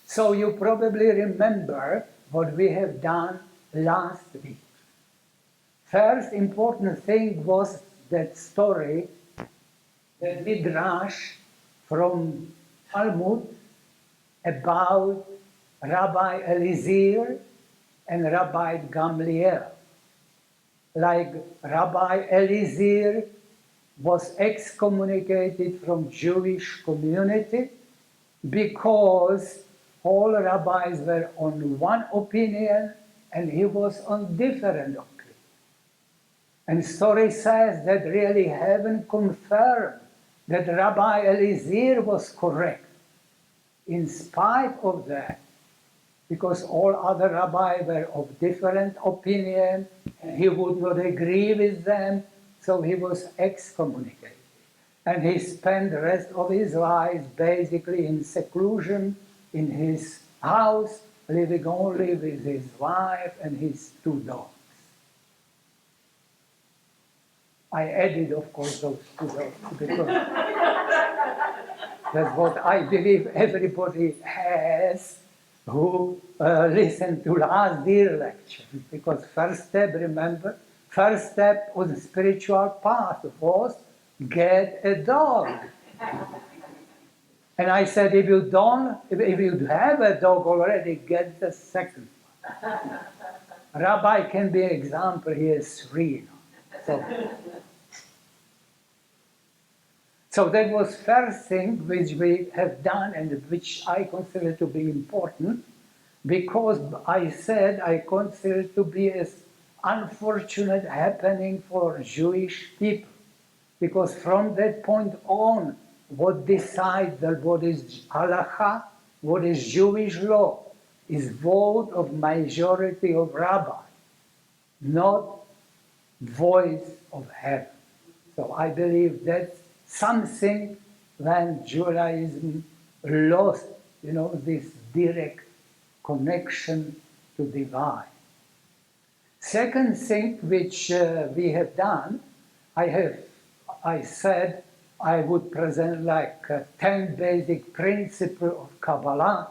So you probably remember what we have done last week. First important thing was that story, the midrash from Talmud about Rabbi Eliezer and Rabbi Gamliel. Like Rabbi Eliezer was excommunicated from Jewish community because all rabbis were on one opinion and he was on different opinion. And story says that really heaven confirmed that Rabbi Eliezer was correct in spite of that, because all other rabbis were of different opinion and he would not agree with them, so he was excommunicated. And he spent the rest of his life basically in seclusion in his house, living only with his wife and his 2 dogs. I added, of course, those 2 dogs because that's what I believe everybody has who listened to last year lecture. Because first step, remember, first step on the spiritual path was get a dog. And I said, if you have a dog already, get the second one. Rabbi can be an example, he has 3 now. So that was first thing which we have done and which I consider to be important, because I said I consider to be an unfortunate happening for Jewish people. Because from that point on, what decides what is halakha, what is Jewish law, is vote of majority of rabbis, not voice of heaven. So I believe that's something when Judaism lost, this direct connection to divine. Second thing which we have done, I said I would present like 10 basic principles of Kabbalah.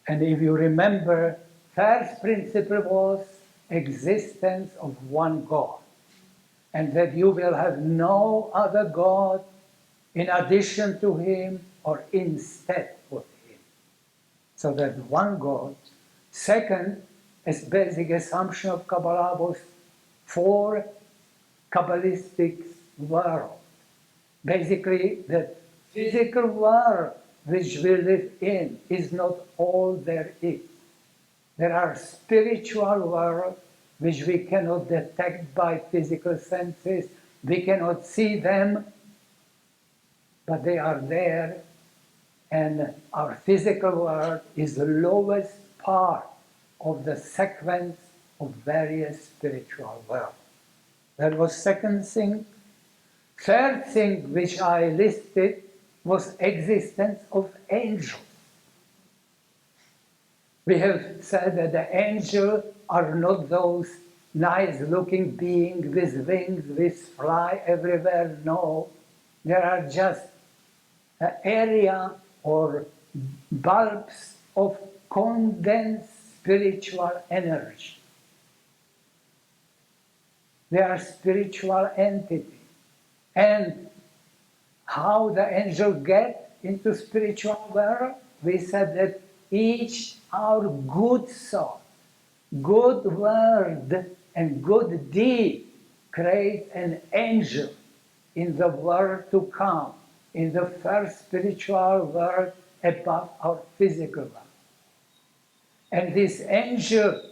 And if you remember, first principle was existence of one God. And that you will have no other God in addition to him or instead of him. So that one God. Second, as basic assumption of Kabbalah was 4 Kabbalistic world. Basically, the physical world which we live in is not all there is. There are spiritual worlds which we cannot detect by physical senses. We cannot see them, but they are there. And our physical world is the lowest part of the sequence of various spiritual worlds. That was second thing. Third thing which I listed was existence of angels. We have said that the angels are not those nice-looking beings with wings, which fly everywhere. No, they are just an area or bulbs of condensed spiritual energy. They are spiritual entities. And how the angels get into spiritual world? We said that each our good thought, good word, and good deed create an angel in the world to come, in the first spiritual world above our physical world. And this angel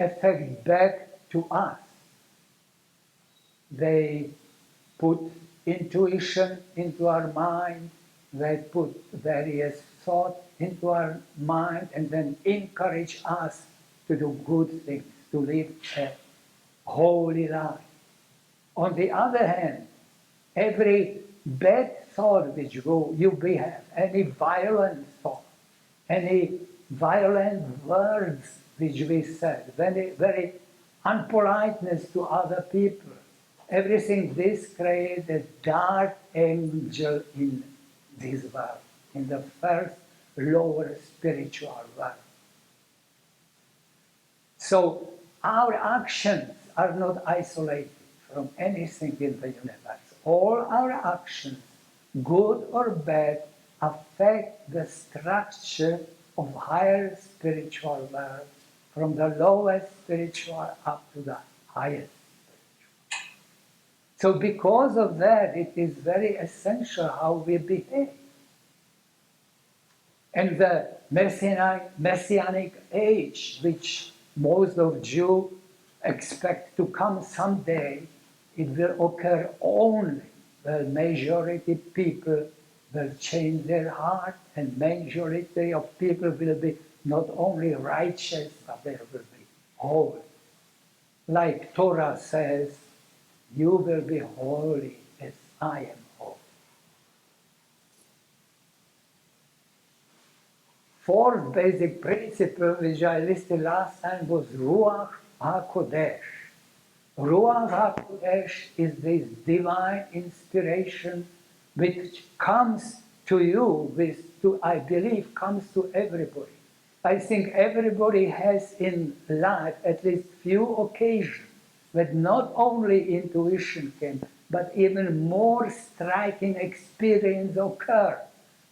affect back to us. They put intuition into our mind, they put various thoughts into our mind, and then encourage us to do good things, to live a holy life. On the other hand, every bad thought which you have, any violent thought, any violent words which we said, very unpoliteness to other people, everything this creates a dark angel in this world, in the first lower spiritual world. So our actions are not isolated from anything in the universe. All our actions, good or bad, affect the structure of higher spiritual world, from the lowest spiritual up to the highest. So because of that, it is very essential how we behave. And the messianic age, which most of Jews expect to come someday, it will occur only when majority people will change their heart, and majority of people will be not only righteous, but they will be holy. Like Torah says, you will be holy as I am holy. Fourth basic principle, which I listed last time, was Ruach HaKodesh. Ruach HaKodesh is this divine inspiration which comes to you, I believe, comes to everybody. I think everybody has in life at least few occasions that not only intuition came, but even more striking experience occurred,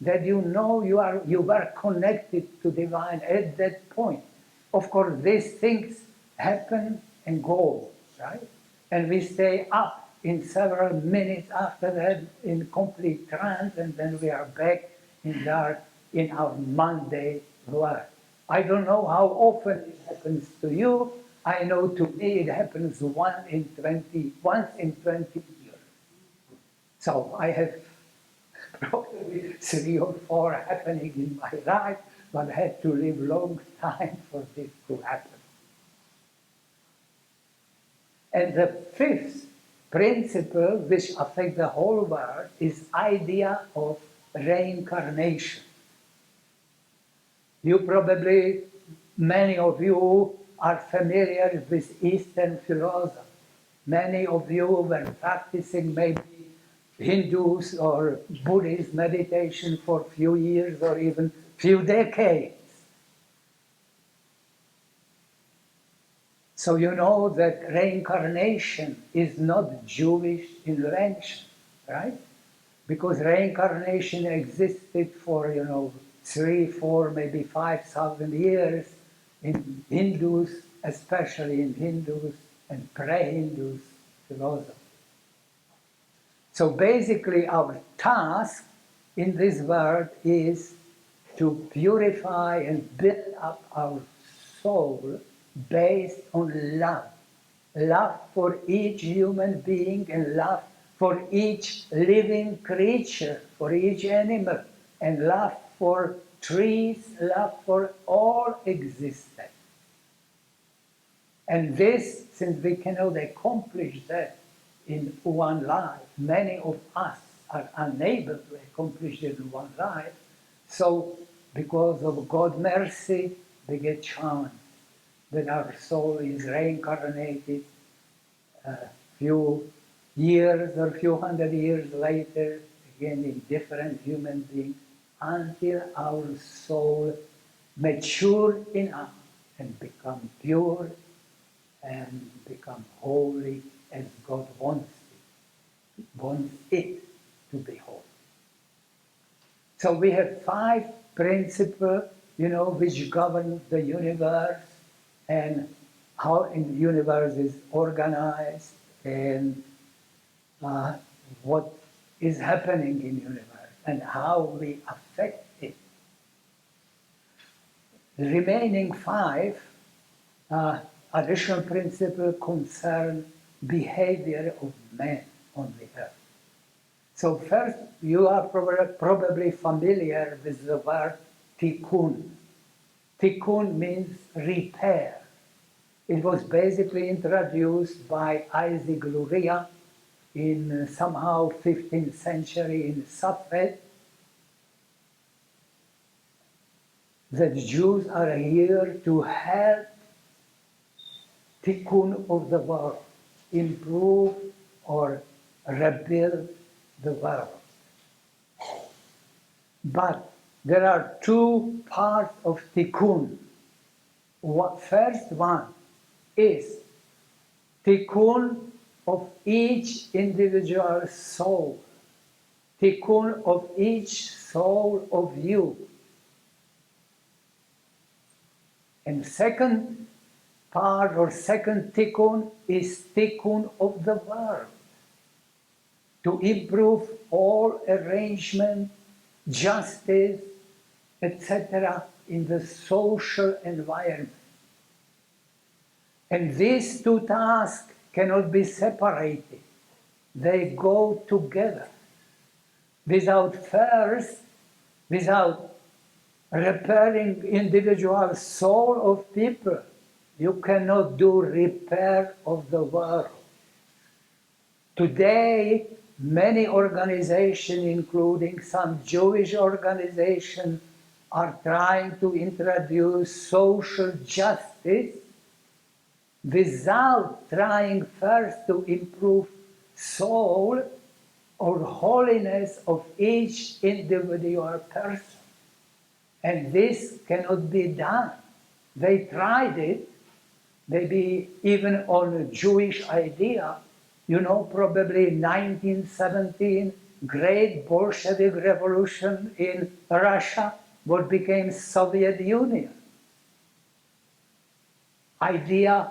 that you know you were connected to divine at that point. Of course, these things happen and go, right? And we stay up in several minutes after that in complete trance, and then we are back in our Monday world. I don't know how often it happens to you. I know to me it happens once in 20 years. So I have probably 3 or 4 happening in my life, but I had to live long time for this to happen. And the fifth principle, which affects the whole world, is idea of reincarnation. You probably, many of you are familiar with Eastern philosophy. Many of you were practicing maybe Hindus or Buddhist meditation for a few years or even few decades. So you know that reincarnation is not Jewish invention, right? Because reincarnation existed for, 3, 4, maybe 5,000 years in Hindus, especially in Hindus and pre-Hindus philosophy. So basically our task in this world is to purify and build up our soul based on love. Love for each human being and love for each living creature, for each animal, and love for trees, love for all existence. And this, since we cannot accomplish that in one life, many of us are unable to accomplish it in one life, so because of God's mercy, we get chance that our soul is reincarnated a few years or few hundred years later, again in different human beings, until our soul mature enough and become pure and become holy as God wants it to be holy. So we have 5 principles, which govern the universe and how the universe is organized and what is happening in the universe and how we affect it. The remaining 5 additional principles concern behavior of man on the earth. So first, you are probably familiar with the word tikkun. Tikkun means repair. It was basically introduced by Isaac Luria in somehow 15th century in Safed. The Jews are here to help tikkun of the world, improve or rebuild the world. But there are two parts of tikkun. First one is tikkun of each individual soul, tikkun of each soul of you. And second part or second tikkun is tikkun of the world, to improve all arrangement, justice, etc. in the social environment. And these two tasks cannot be separated. They go together. Without repairing individual soul of people, you cannot do repair of the world. Today, many organizations, including some Jewish organizations, are trying to introduce social justice without trying first to improve soul or holiness of each individual person. And this cannot be done. They tried it, maybe even on a Jewish idea. You know, probably 1917, great Bolshevik revolution in Russia, what became Soviet Union. Idea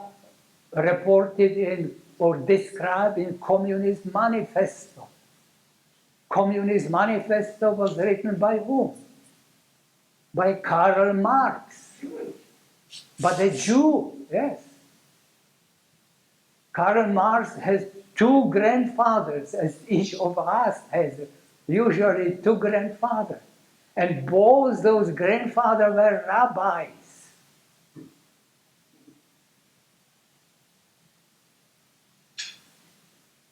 reported in or described in Communist Manifesto. Communist Manifesto was written by whom? By Karl Marx. But a Jew, yes. Karl Marx has two grandfathers, as each of us has usually two grandfathers. And both those grandfathers were rabbis.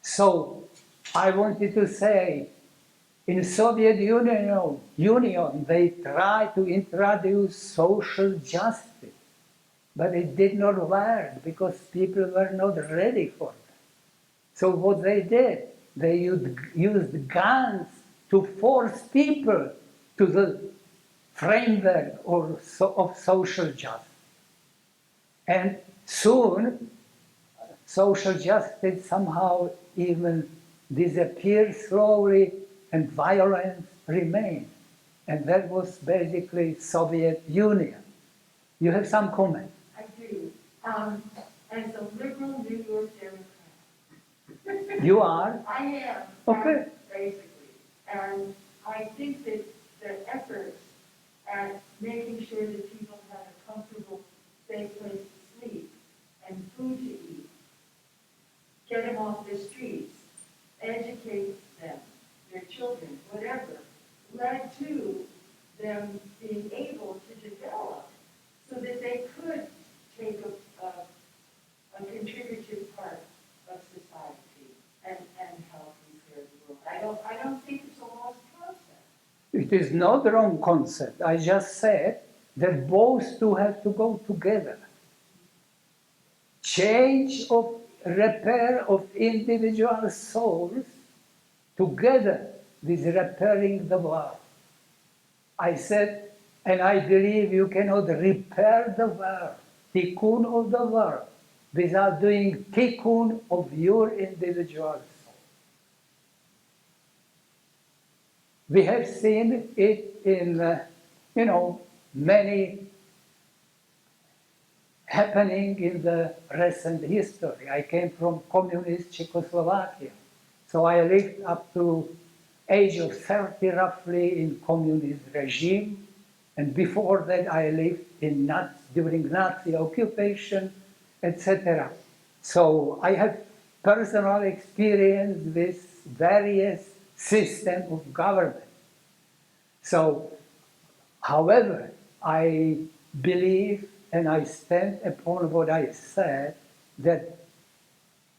So I wanted to say, in Soviet Union, they tried to introduce social justice, but it did not work because people were not ready for it. So what they did, they used guns to force people to the framework of social justice. And soon, social justice somehow even disappeared slowly, and violence remained. And that was basically Soviet Union. You have some comment? I do. As a liberal New York Democrat. You are? I am. Okay. Basically. And I think that the efforts at making sure that people have a comfortable, safe place to sleep and food to eat, get them off the streets, educate them, their children, whatever, led to them being able to develop so that they could take a contributive part of society and help repair the world. I don't think it's a lost concept. It is not the wrong concept. I just said that both two have to go together. Change of repair of individual souls together with repairing the world. I said, and I believe you cannot repair the world, tikkun of the world, without doing tikkun of your individual soul. We have seen it in, many happening in the recent history. I came from communist Czechoslovakia. So I lived up to age of 30 roughly in communist regime. And before that I lived during Nazi occupation, etc. So I have personal experience with various systems of government. So, however, I believe and I stand upon what I said, that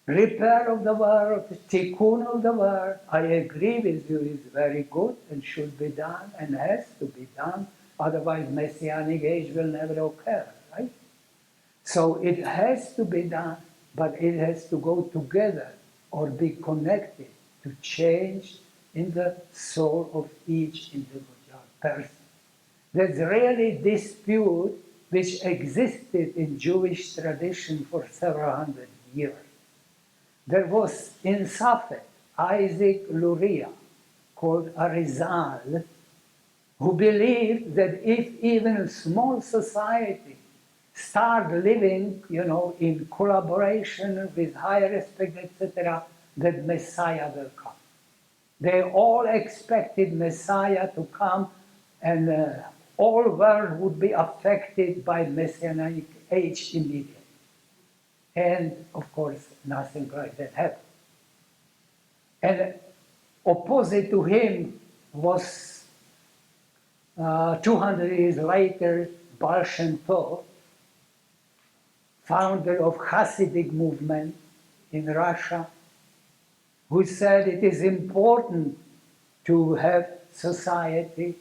repair of the world, tikkun of the world, I agree with you, is very good and should be done and has to be done. Otherwise, Messianic age will never occur, right? So it has to be done, but it has to go together or be connected to change in the soul of each individual person. That's really dispute which existed in Jewish tradition for several hundred years. There was in Safed Isaac Luria, called Arizal, who believed that if even a small society start living, in collaboration with high respect, etc., that Messiah will come. They all expected Messiah to come, and all world would be affected by Messianic age immediately. And of course, nothing like that happened. And opposite to him was 200 years later, Baal Shem Tov, founder of Hasidic movement in Russia, who said it is important to have society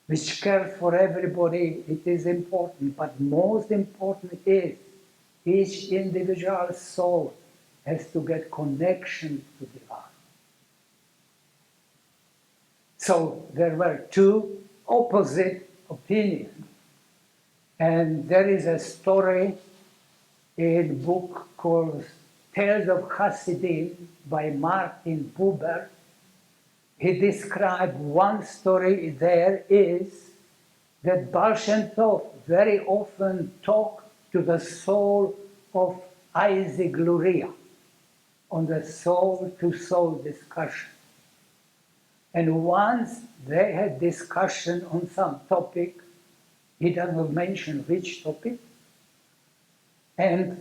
which cares for everybody. It is important, but most important is each individual soul has to get connection to divine. So there were two opposite opinions, and there is a story in a book called Tales of Hasidim by Martin Buber. He described one story there is that Baal Shem Tov very often talked to the soul of Isaac Luria on the soul-to-soul discussion. And once they had discussion on some topic, he doesn't mention which topic, and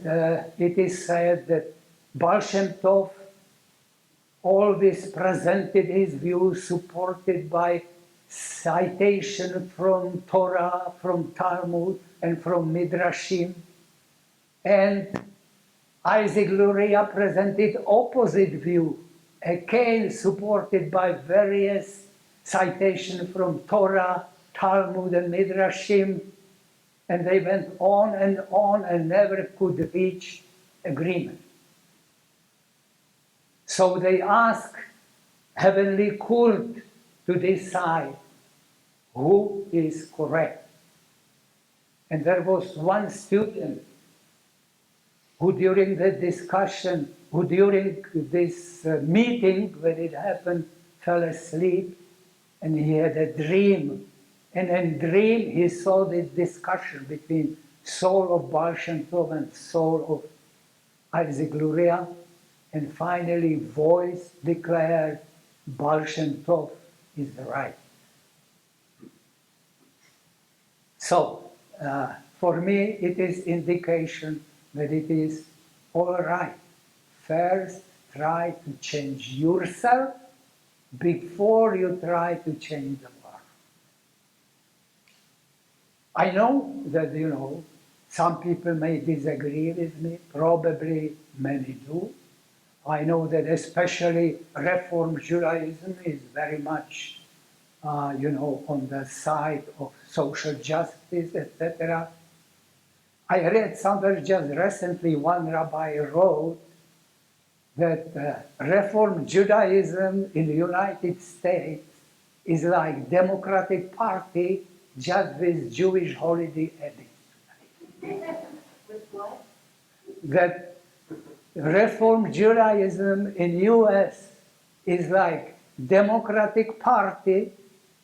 it is said that Baal Shem Tov always presented his view supported by citation from Torah, from Talmud, and from Midrashim. And Isaac Luria presented opposite view, again supported by various citations from Torah, Talmud, and Midrashim. And they went on and never could reach agreement. So they asked heavenly cult to decide who is correct. And there was one student who during the discussion, who during this meeting when it happened, fell asleep, and he had a dream. And in dream he saw this discussion between soul of Baal Shem Tov and soul of Isaac Luria, and finally voice declared Baal Shem Tov is right. So for me it is indication that it is all right. First try to change yourself before you try to change the world. I know that, some people may disagree with me, probably many do. I know that especially Reform Judaism is very much, on the side of social justice, etc. I read somewhere just recently, one rabbi wrote that Reform Judaism in the United States is like Democratic Party just with Jewish holiday added. With what? That Reform Judaism in US is like Democratic Party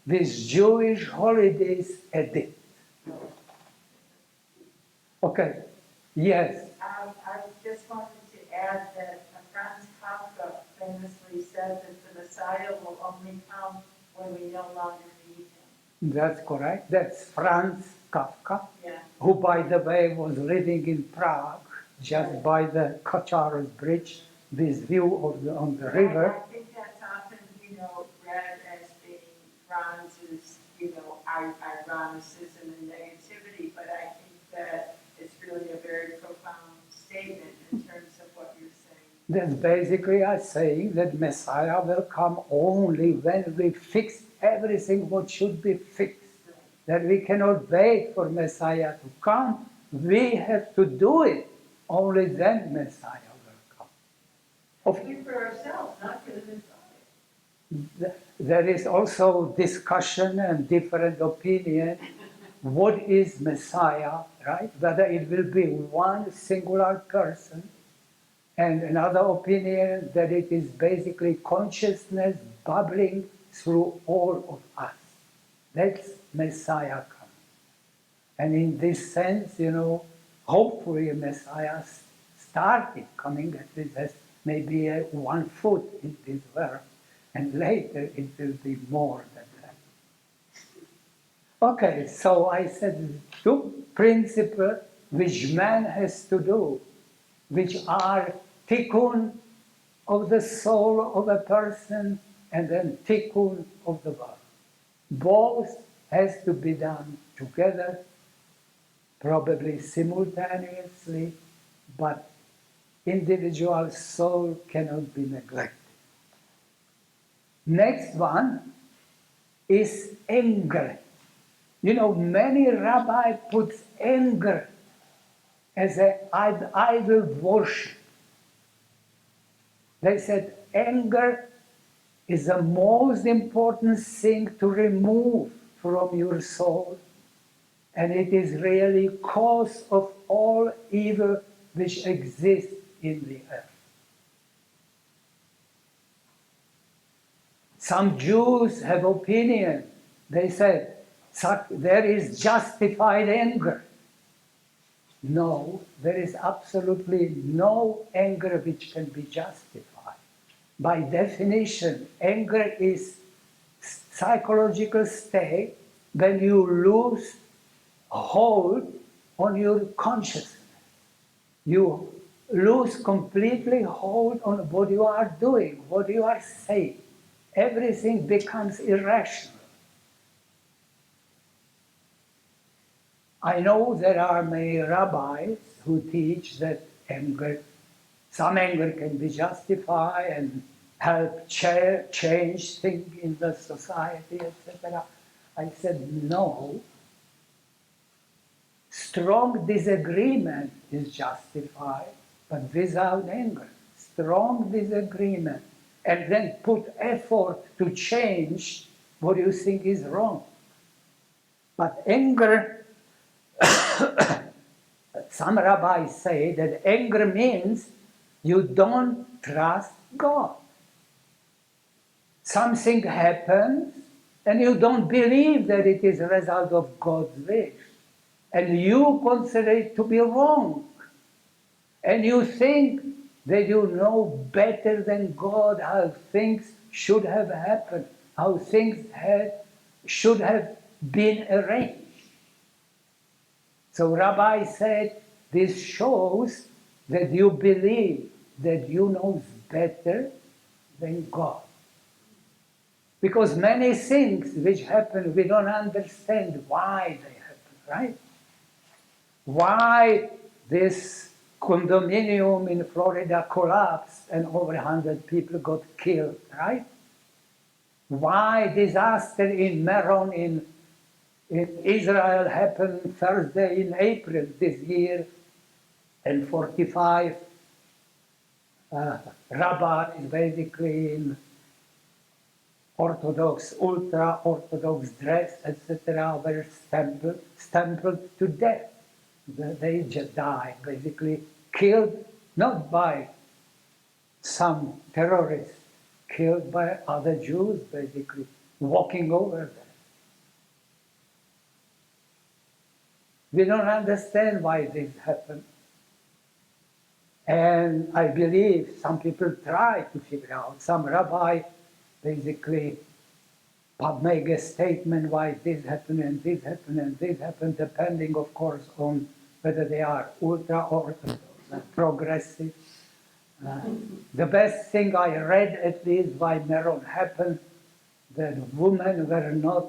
with Jewish holidays added. Okay, yes. I just wanted to add that Franz Kafka famously said that the Messiah will only come when we no longer need him. That's correct. That's Franz Kafka, Yeah. who, by the way, was living in Prague, just by the Kacharos Bridge, with view on the river. I think that's often, read as being Franz's, ironicism and negativity, but I think that it's really a very profound statement in terms of what you're saying. That's basically us saying that Messiah will come only when we fix everything what should be fixed. That we cannot wait for Messiah to come. We have to do it. Only then Messiah will come. Do for ourselves, not for the Messiah. there is also discussion and different opinion. What is Messiah, right? Whether it will be one singular person, and another opinion that it is basically consciousness bubbling through all of us. That's Messiah coming. And in this sense, hopefully Messiah started coming at least as maybe 1 foot in this world, and later it will be more than that. Okay, so I said 2 principles which man has to do, which are tikkun of the soul of a person and then tikkun of the world. Both has to be done together, probably simultaneously, but individual soul cannot be neglected. Next one is anger. Many rabbis put anger as an idol worship. They said anger is the most important thing to remove from your soul, and it is really cause of all evil which exists in the earth. Some Jews have opinion. They said there is justified anger. No, there is absolutely no anger which can be justified. By definition, anger is psychological state when you lose hold on your consciousness. You lose completely hold on what you are doing, what you are saying. Everything becomes irrational. I know there are many rabbis who teach that some anger can be justified and help change things in the society, etc. I said no. Strong disagreement is justified, but without anger. Strong disagreement, and then put effort to change what you think is wrong. But anger, some rabbis say that anger means you don't trust God. Something happens and you don't believe that it is a result of God's wish. And you consider it to be wrong. And you think that you know better than God how things should have happened, how things should have been arranged. So Rabbi said, this shows that you believe that you know better than God. Because many things which happen, we don't understand why they happen, right? Why this condominium in Florida collapsed and over 100 people got killed, right? Why disaster in Meron in Israel happened Thursday in April this year, and 45 rabbis basically in Orthodox, ultra-Orthodox dress, etc., were stampled to death. They just died, basically killed not by some terrorists, killed by other Jews, basically walking over them. We don't understand why this happened. And I believe some people try to figure out. Some rabbi basically make a statement why this happened and this happened and this happened, depending, of course, on whether they are ultra-Orthodox and progressive. The best thing I read, at least, why Meron happened, that women were not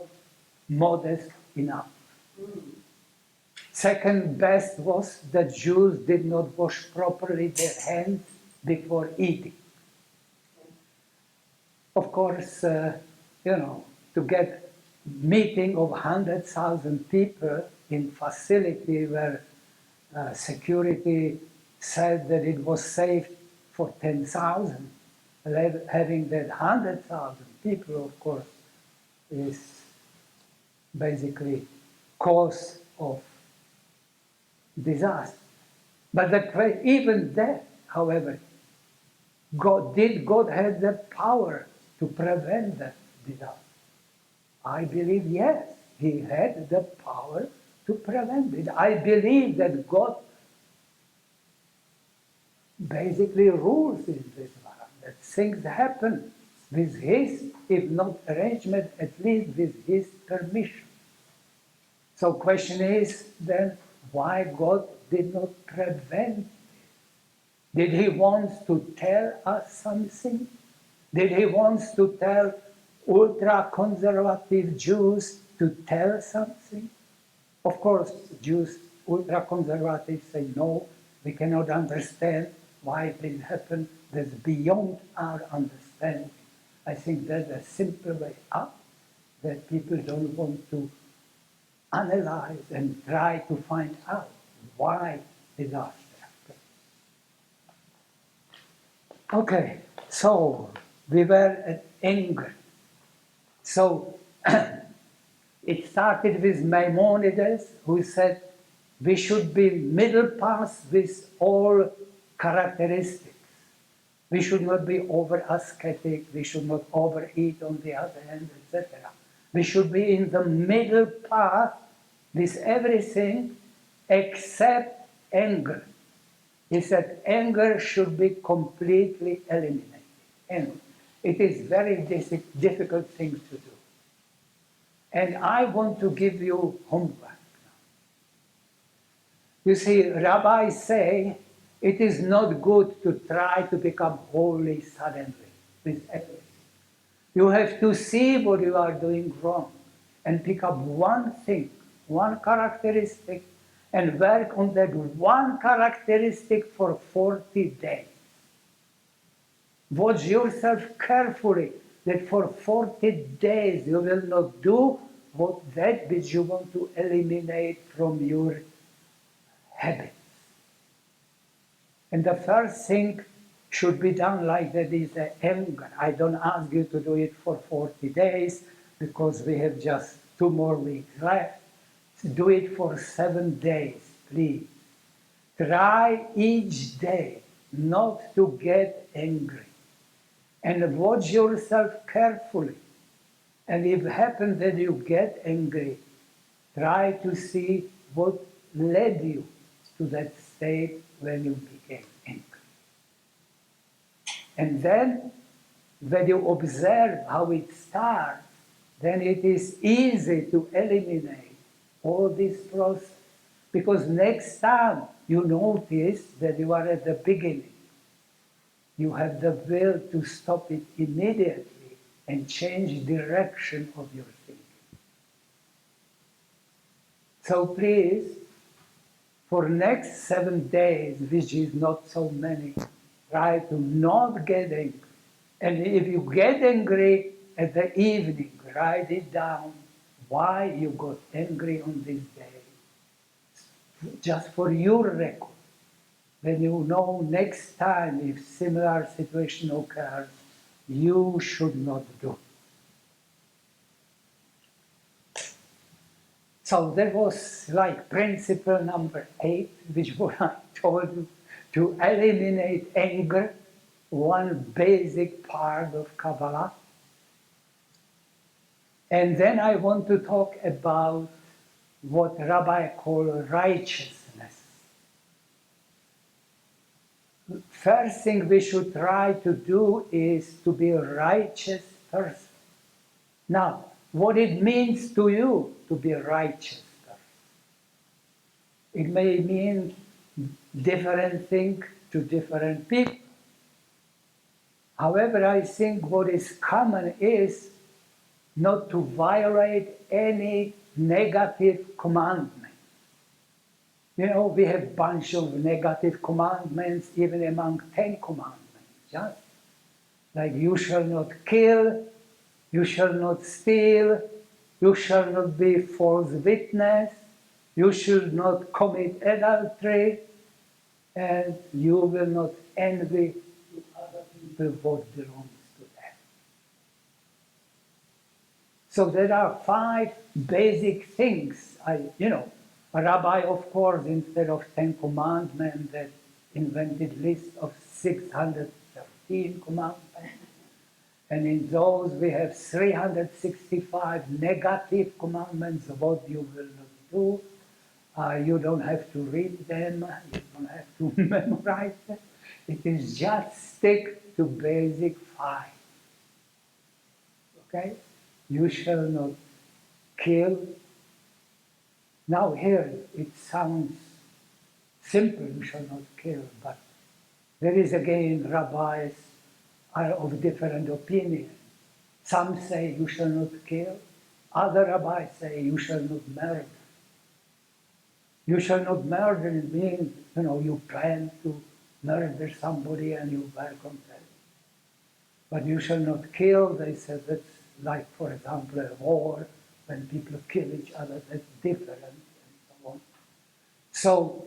modest enough. Second best was that Jews did not wash properly their hands before eating. Of course, to get meeting of 100,000 people in facility where security said that it was safe for 10,000, having that 100,000 people, of course, is basically cause of disaster. But even that, however, did God have the power to prevent that disaster? I believe yes, he had the power to prevent it. I believe that God basically rules in this world, that things happen with his, if not arrangement, at least with his permission. So question is then, why God did not prevent it? Did he want to tell us something? Did he want to tell ultra-conservative Jews to tell something? Of course, Jews, ultra-conservative, say no, we cannot understand why it didn't happen. That's beyond our understanding. I think that's a simple way up, that people don't want to analyze and try to find out why disaster happened. Okay, so we were at anger. So it started with Maimonides, who said we should be middle path with all characteristics. We should not be over ascetic, we should not overeat on the other hand, etc. We should be in the middle path with everything except anger. He said anger should be completely eliminated. And it is very difficult thing to do. And I want to give you homework. You see, rabbis say it is not good to try to become holy suddenly with everything. You have to see what you are doing wrong and pick up one thing, one characteristic, and work on that one characteristic for 40 days. Watch yourself carefully that for 40 days you will not do that which you want to eliminate from your habits. And the first thing should be done like that is anger. I don't ask you to do it for 40 days because we have just 2 more weeks left. Do it for 7 days, please. Try each day not to get angry. And watch yourself carefully. And if it happens that you get angry, try to see what led you to that state when you became angry. And then, when you observe how it starts, then it is easy to eliminate all this process. Because next time you notice that you are at the beginning, you have the will to stop it immediately and change direction of your thinking. So please, for next 7 days, which is not so many, try to not get angry. And if you get angry at the evening, write it down why you got angry on this day. Just for your record. When you know next time if similar situation occurs, you should not do. So that was like principle number 8, which what I told you, to eliminate anger, one basic part of Kabbalah. And then I want to talk about what Rabbi call righteousness. First thing we should try to do is to be a righteous person. Now, what it means to you to be a righteous person. It may mean different things to different people. However, I think what is common is not to violate any negative commandment. You know, we have a bunch of negative commandments, even among 10 commandments. Just like you shall not kill, you shall not steal, you shall not be false witness, you should not commit adultery, and you will not envy to other people what belongs to them. So there are 5 basic things. A rabbi, of course, instead of 10 commandments, that invented list of 613 commandments. And in those we have 365 negative commandments of what you will not do. You don't have to read them, you don't have to memorize them. It is just stick to basic 5. Okay? You shall not kill. Now here it sounds simple, you shall not kill, but there is again rabbis are of different opinion. Some say you shall not kill, other rabbis say you shall not murder. You shall not murder means, you plan to murder somebody and you work on that. But you shall not kill, they said that's like, for example, a war, when people kill each other, that's different, and so on. So,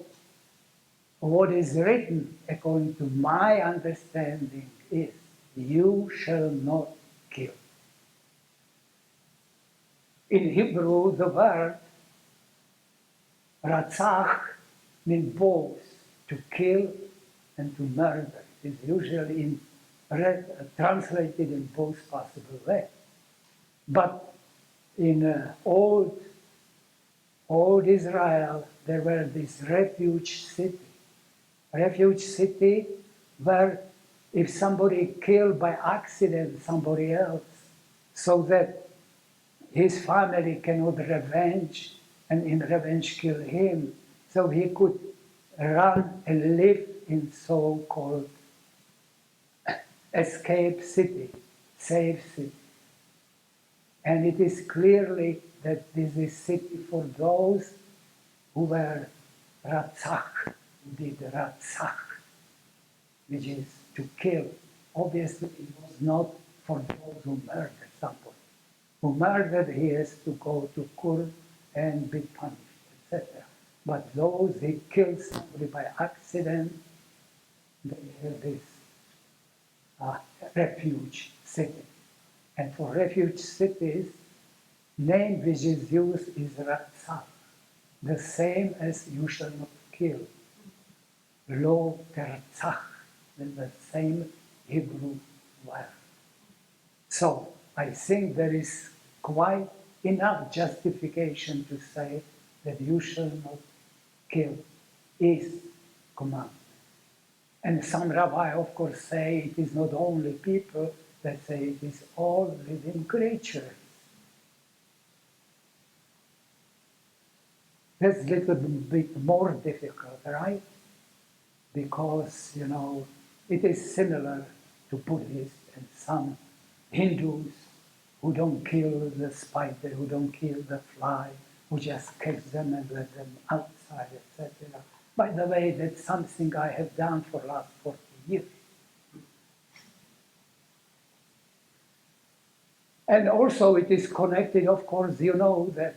what is written, according to my understanding, is you shall not kill. In Hebrew, the word ratzach means both to kill and to murder. It is usually translated in both possible ways. But in old Israel, there were these refuge cities. Refuge city where if somebody killed by accident somebody else, so that his family cannot revenge and in revenge kill him, so he could run and live in so-called escape city, safe city. And it is clearly that this is city for those who were ratzach, who did ratzach, which is to kill. Obviously, it was not for those who murdered somebody. Who murdered, he has to go to court and be punished, etc. But those who killed somebody by accident, they have this refuge city. And for refuge cities, name which is used is ratzach, the same as you shall not kill. Lo tertzach, the same Hebrew word. So I think there is quite enough justification to say that you shall not kill is commandment. And some rabbi, of course, say it is not only people, that say it is all living creatures. That's a little bit more difficult, right? Because, it is similar to Buddhists and some Hindus who don't kill the spider, who don't kill the fly, who just catch them and let them outside, etc. By the way, that's something I have done for the last 40 years. And also it is connected, of course, that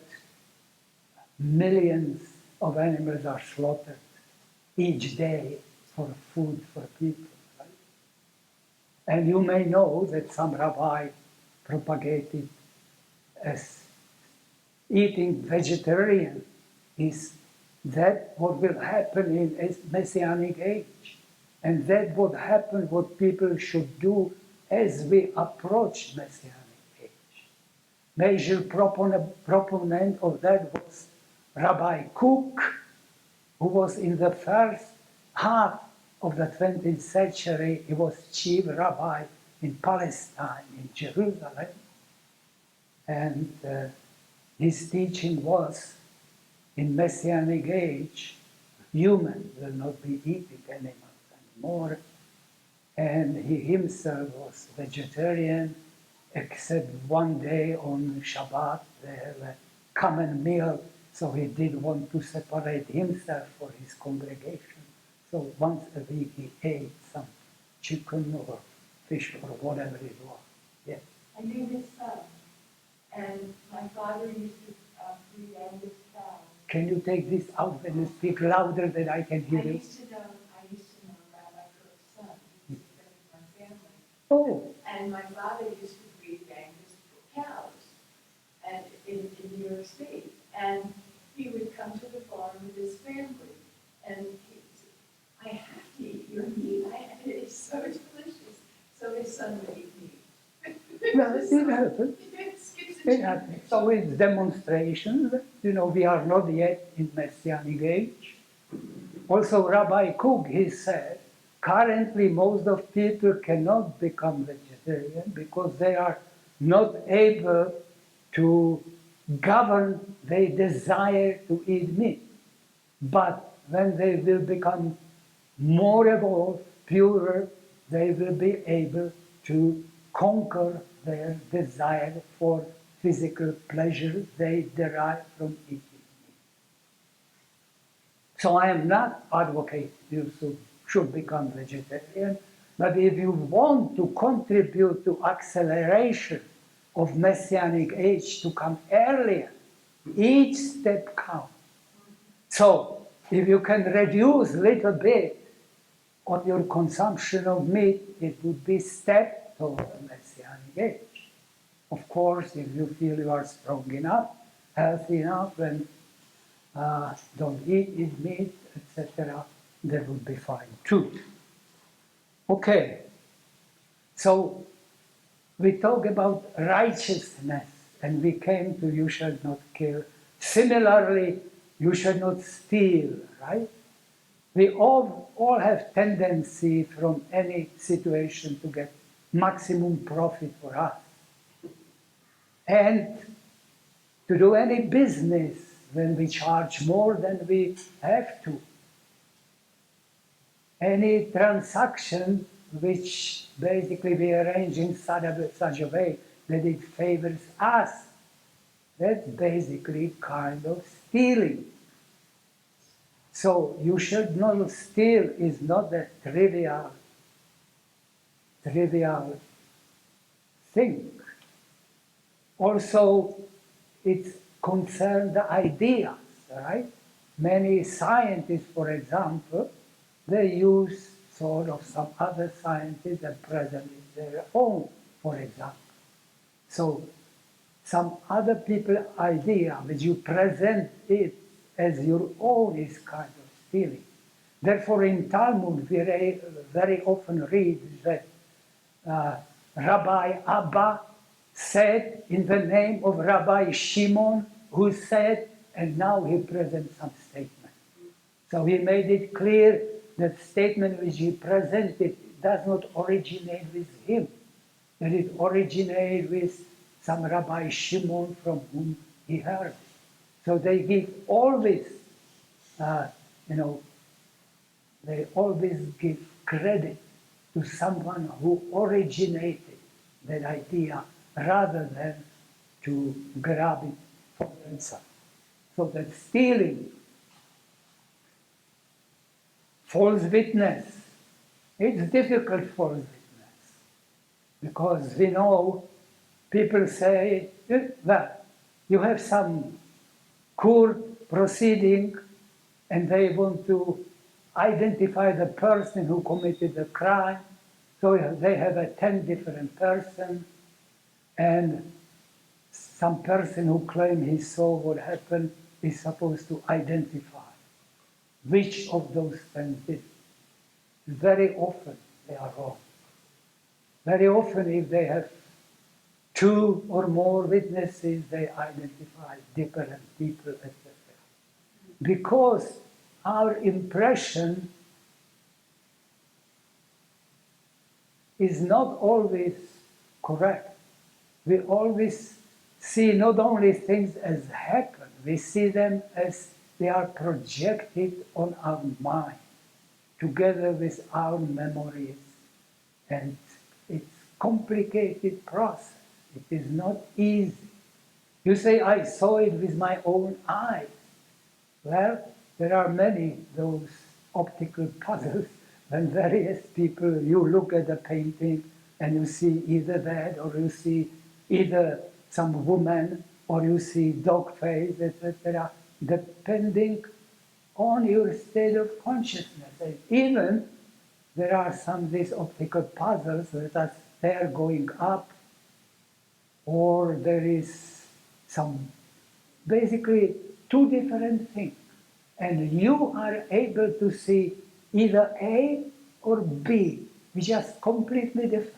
millions of animals are slaughtered each day for food for people. Right? And you may know that some rabbi propagated as eating vegetarian is that what will happen in a messianic age. And that would happen, what people should do as we approach messianic age. Major proponent of that was Rabbi Cook, who was in the first half of the 20th century. He was chief rabbi in Palestine, in Jerusalem. And his teaching was, in Messianic age, humans will not be eating animals anymore. And he himself was vegetarian, except one day on Shabbat, they have a common meal, so he did want to separate himself for his congregation. So once a week he ate some chicken or fish or whatever it was. Yes. I knew his son, and my father used to breed Angus cows. Can you take this out and speak louder that I can hear you? I used to know Rabbi Cook's son. He used to live with my family. Oh. And my father used to breed Angus cows. York State. And he would come to the farm with his family. And he would say, I have to eat your meat. It's so delicious. So his son would eat meat. Well, it happens. It happens. So it's demonstrations. You know, we are not yet in Messianic age. Also, Rabbi Cook, he said, currently most of people cannot become vegetarian because they are not able to govern their desire to eat meat. But when they will become more evolved, purer, they will be able to conquer their desire for physical pleasure they derive from eating. So I am not advocating you should become vegetarian, but if you want to contribute to acceleration of Messianic age to come earlier, each step counts. So if you can reduce a little bit on your consumption of meat, it would be a step toward a Messianic age. Of course, if you feel you are strong enough, healthy enough, and don't eat meat, etc., that would be fine too. Okay, so we talk about righteousness, and we came to you shall not kill. Similarly, you shall not steal, right? We all have tendency from any situation to get maximum profit for us. And to do any business when we charge more than we have to. Any transaction which basically we arrange in such a way that it favors us, that's basically kind of stealing. So you should not steal is not a trivial thing. Also, it concerns the ideas, right? Many scientists, for example, they use sort of some other scientists and present their own, for example. So some other people's idea, which you present it as your own, is kind of stealing. Therefore, in Talmud, we very often read that Rabbi Abba said in the name of Rabbi Shimon, who said, and now he presents some statement. So he made it clear that statement which he presented does not originate with him, that it originated with some Rabbi Shimon from whom he heard. So they give always, they always give credit to someone who originated that idea rather than to grab it for themselves. So that stealing, false witness, it's difficult false witness because we know people say, well, you have some court proceeding and they want to identify the person who committed the crime. So they have 10 different persons, and some person who claims he saw what happened is supposed to identify which of those 10 did. Very often they are wrong. Very often if they have 2 or more witnesses, they identify different people, etc. Because our impression is not always correct. We always see not only things as happen, we see them as they are projected on our mind, together with our memories. And it's a complicated process. It is not easy. You say, I saw it with my own eyes. Well, there are many those optical puzzles when various people, you look at the painting and you see either that or you see either some woman or you see dog face, etc., depending on your state of consciousness. And even there are some of these optical puzzles that are there going up, or there is some basically two different things. And you are able to see either A or B, which is completely different.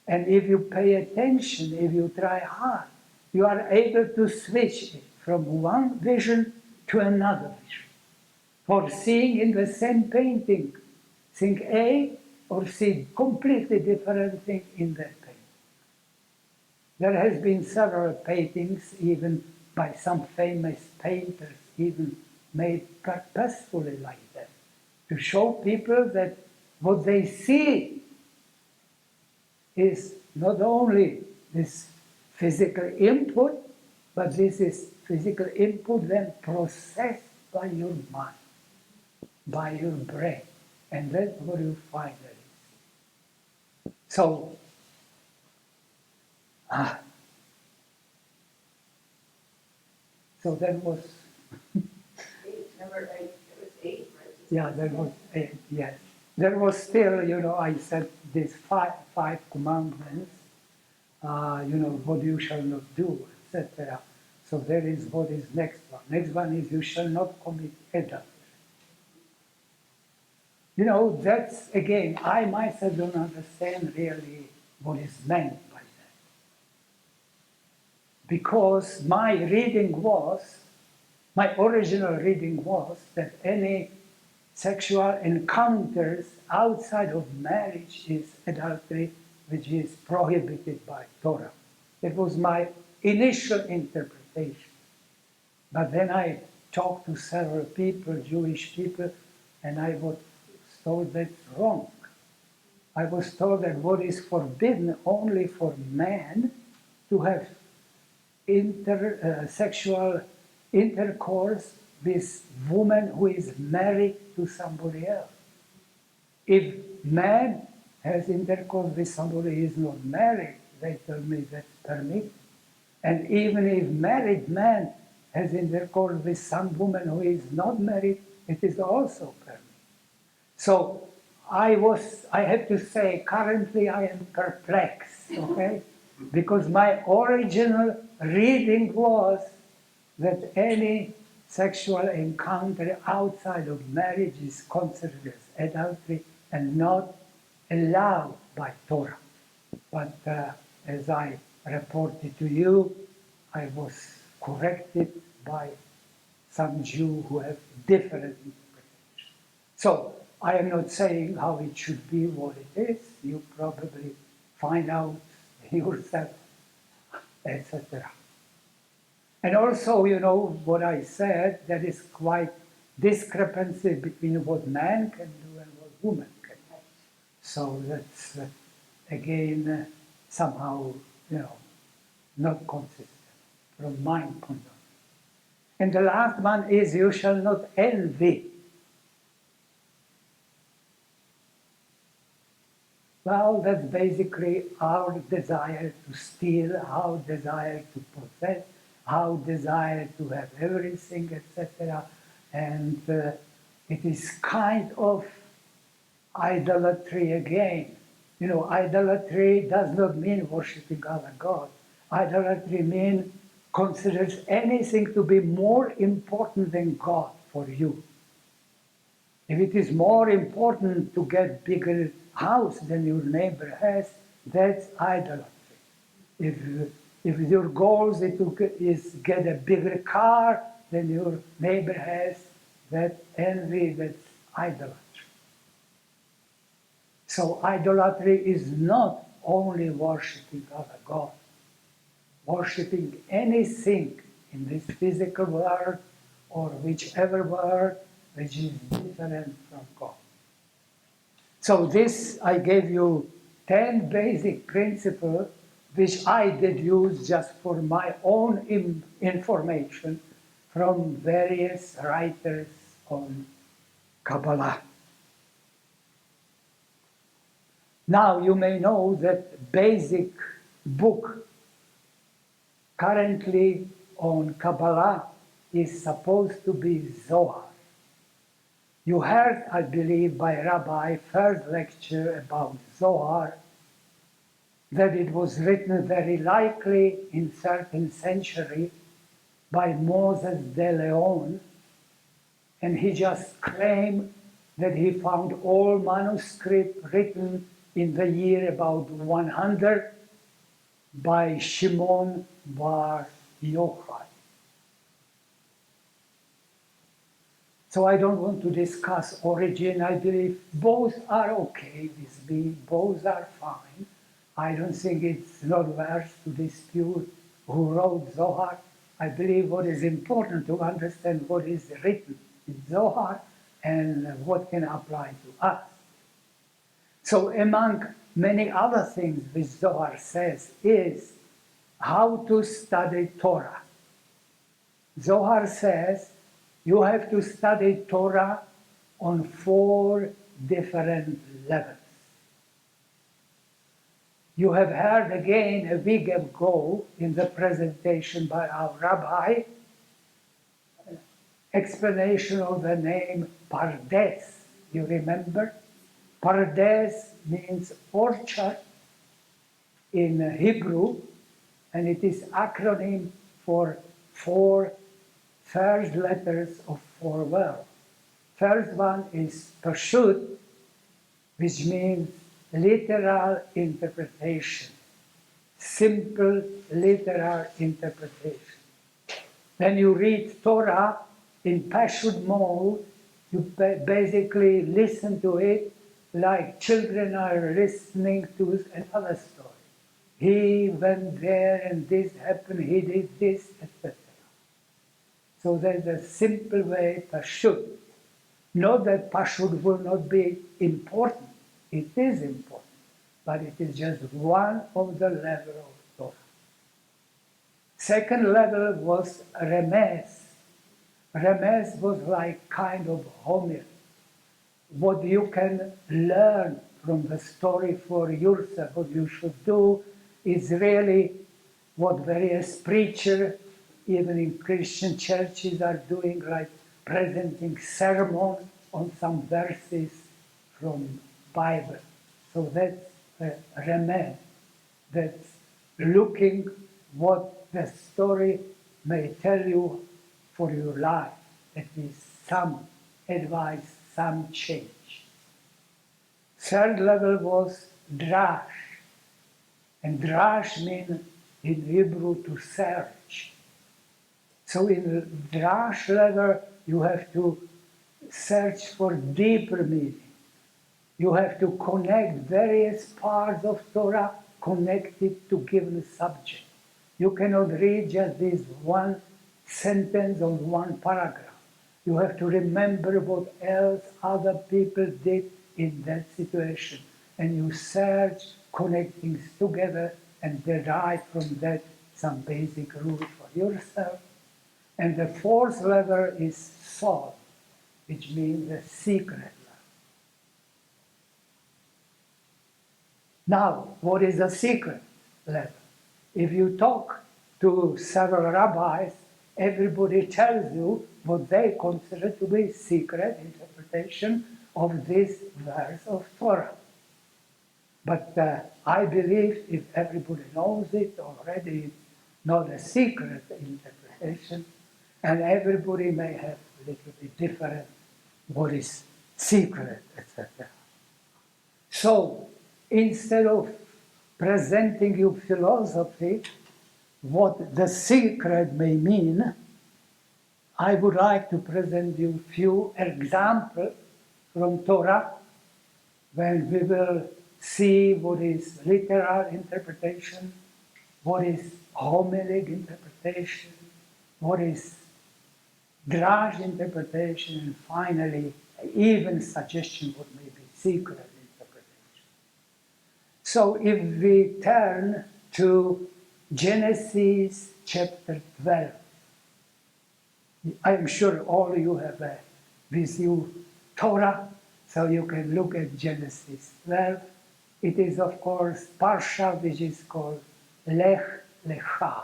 And if you pay attention, if you try hard, you are able to switch it from one vision to another vision. For seeing in the same painting, think A or see completely different thing in that painting. There has been several paintings, even by some famous painters, even made purposefully like that, to show people that what they see is not only this physical input, but this is physical input then processed by your mind, by your brain. And that's what you find there. So, so that was, Number 8, it was 8, right? yeah, that was, yes. There was still, I said these five commandments, what you shall not do, etc. So there is what is next one. Next one is you shall not commit adultery. That's, again, I myself don't understand really what is meant by that. Because my original reading was that any sexual encounters outside of marriage is adultery, which is prohibited by Torah. That was my initial interpretation. But then I talked to several people, Jewish people, and I was told that's wrong. I was told that what is forbidden only for men to have sexual intercourse with woman who is married to somebody else. If man has intercourse with somebody who is not married, they tell me that's permitted. And even if married man has intercourse with some woman who is not married, it is also permitted. So I have to say, currently I am perplexed, okay? Because my original reading was that any sexual encounter outside of marriage is considered as adultery and not allowed by Torah. But as I reported to you, I was corrected by some Jew who have different interpretations. So I am not saying how it should be, what it is. You probably find out yourself, etc. And also, what I said, there is quite discrepancy between what man can do and what woman can do. So that's, again, somehow, not consistent from my point of view. And the last one is, you shall not envy. Well, that's basically our desire to steal, our desire to possess, our desire to have everything, etc. And it is kind of idolatry again. Idolatry does not mean worshiping other gods. Idolatry means considers anything to be more important than God for you. If it is more important to get bigger house than your neighbor has, that's idolatry. If your goal is get a bigger car than your neighbor has, that envy, that's idolatry. So idolatry is not only worshiping other gods. Worshiping anything in this physical world or whichever world which is different from God. So this, I gave you 10 basic principles which I did use just for my own information from various writers on Kabbalah. Now you may know that basic book currently on Kabbalah is supposed to be Zohar. You heard, I believe, by Rabbi first lecture about Zohar, that it was written very likely in 13th century by Moses de Leon, and he just claimed that he found all manuscripts written in the year about 100 by Shimon bar Yochai. So I don't want to discuss origin. I believe both are okay with me, both are fine. I don't think it's not worth to dispute who wrote Zohar. I believe what is important to understand what is written in Zohar and what can apply to us. So among many other things which Zohar says is how to study Torah. Zohar says you have to study Torah on 4 different levels. You have heard again a week ago in the presentation by our rabbi explanation of the name Pardes. You remember? Pardes means orchard in Hebrew, and it is acronym for 4 first letters of 4 words. First one is Pashut, which means literal interpretation, simple literal interpretation. When you read Torah in Pashut mode, you basically listen to it like children are listening to another story. He went there and this happened, he did this, etc. So there's a simple way, Pashut. Not that Pashut will not be important. It is important, but it is just one of the levels of Torah. Second level was Remez. Remez was like kind of homily. What you can learn from the story for yourself, what you should do, is really what various preachers, even in Christian churches, are doing, like presenting sermons on some verses from Bible. So that's remez. That's looking what the story may tell you for your life. At least some advice, some change. Third level was drash. And drash means in Hebrew to search. So in the drash level, you have to search for deeper meaning. You have to connect various parts of Torah connected to given subject. You cannot read just this one sentence or one paragraph. You have to remember what else other people did in that situation. And you search, connect things together, and derive from that some basic rule for yourself. And the fourth level is soul, which means the secret level. Now, what is the secret level? If you talk to several rabbis, everybody tells you what they consider to be secret interpretation of this verse of Torah. But I believe if everybody knows it already, it's not a secret interpretation, and everybody may have a little bit different what is secret, etc. So, instead of presenting you philosophy, what the secret may mean, I would like to present you few examples from Torah when we will see what is literal interpretation, what is homilic interpretation, what is drash interpretation, and finally, even suggestion what may be secret interpretation. So if we turn to Genesis chapter 12, I'm sure all of you have with you Torah, so you can look at Genesis 12. It is, of course, Parsha, which is called Lech Lecha.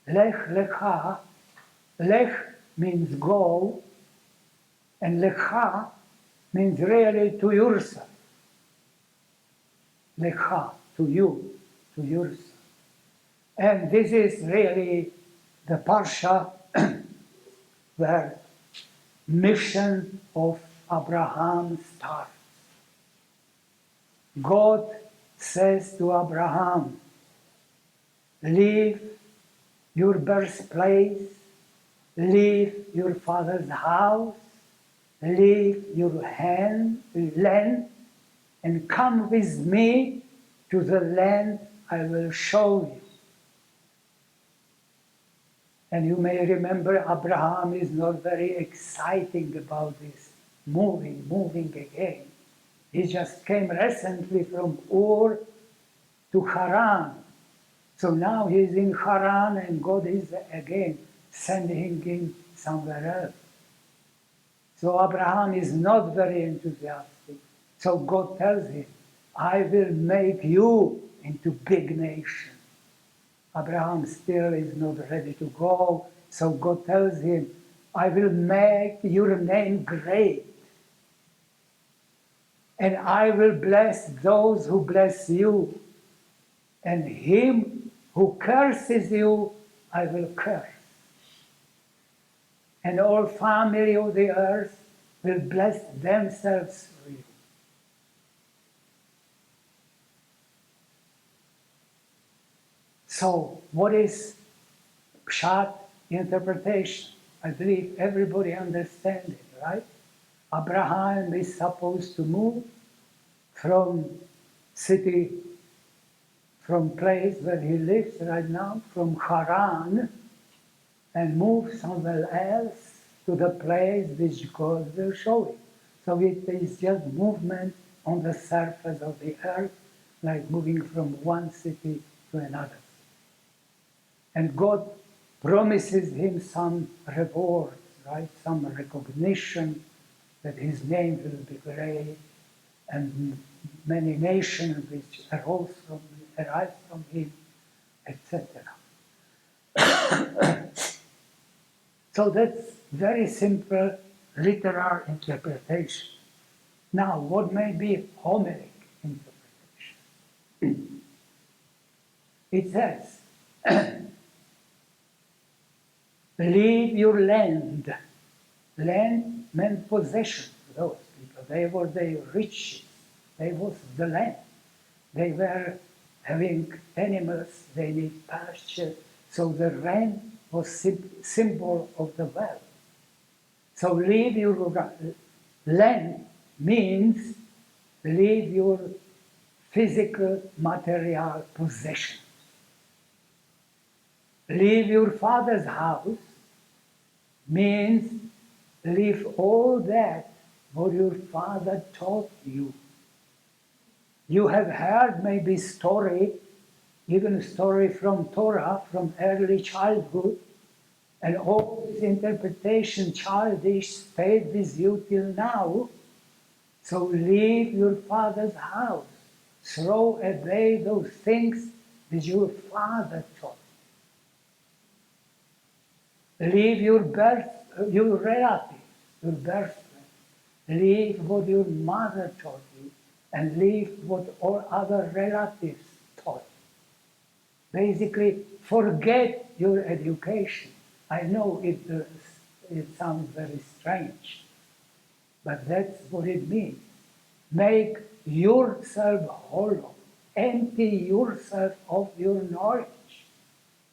Lech Lecha. Lech means go, and Lecha means really to yourself. Lecha, to you, to yourself. And this is really the Parsha where mission of Abraham starts. God says to Abraham, leave your birthplace, leave your father's house, leave your land, and come with me to the land I will show you. And you may remember Abraham is not very exciting about this moving again. He just came recently from Ur to Haran. So now he's in Haran and God is again sending him somewhere else. So Abraham is not very enthusiastic. So God tells him, I will make you into big nation. Abraham still is not ready to go. So God tells him, I will make your name great. And I will bless those who bless you. And him who curses you, I will curse. And all family of the earth will bless themselves through you. So, what is Pshat interpretation? I believe everybody understands it, right? Abraham is supposed to move from city, from place where he lives right now, from Haran, and move somewhere else to the place which God will show him. So it is just movement on the surface of the earth, like moving from one city to another. And God promises him some rewards, right? Some recognition that his name will be great, and many nations which arise from him, etc. So that's very simple literal interpretation. Now, what may be homilic interpretation? It says, leave your land. Land meant possession to those people. They were the riches. They was the land. They were having animals, they need pasture. So the land was symbol of the wealth. So leave your land means leave your physical material possession. Leave your father's house means leave all that what your father taught you. You have heard maybe story, even story from Torah, from early childhood, and all this interpretation, childish, stayed with you till now. So leave your father's house. Throw away those things which your father taught. Leave your relatives, your birthplace. Leave what your mother taught you, and leave what all other relatives taught you. Basically, forget your education. I know it sounds very strange, but that's what it means. Make yourself hollow. Empty yourself of your knowledge.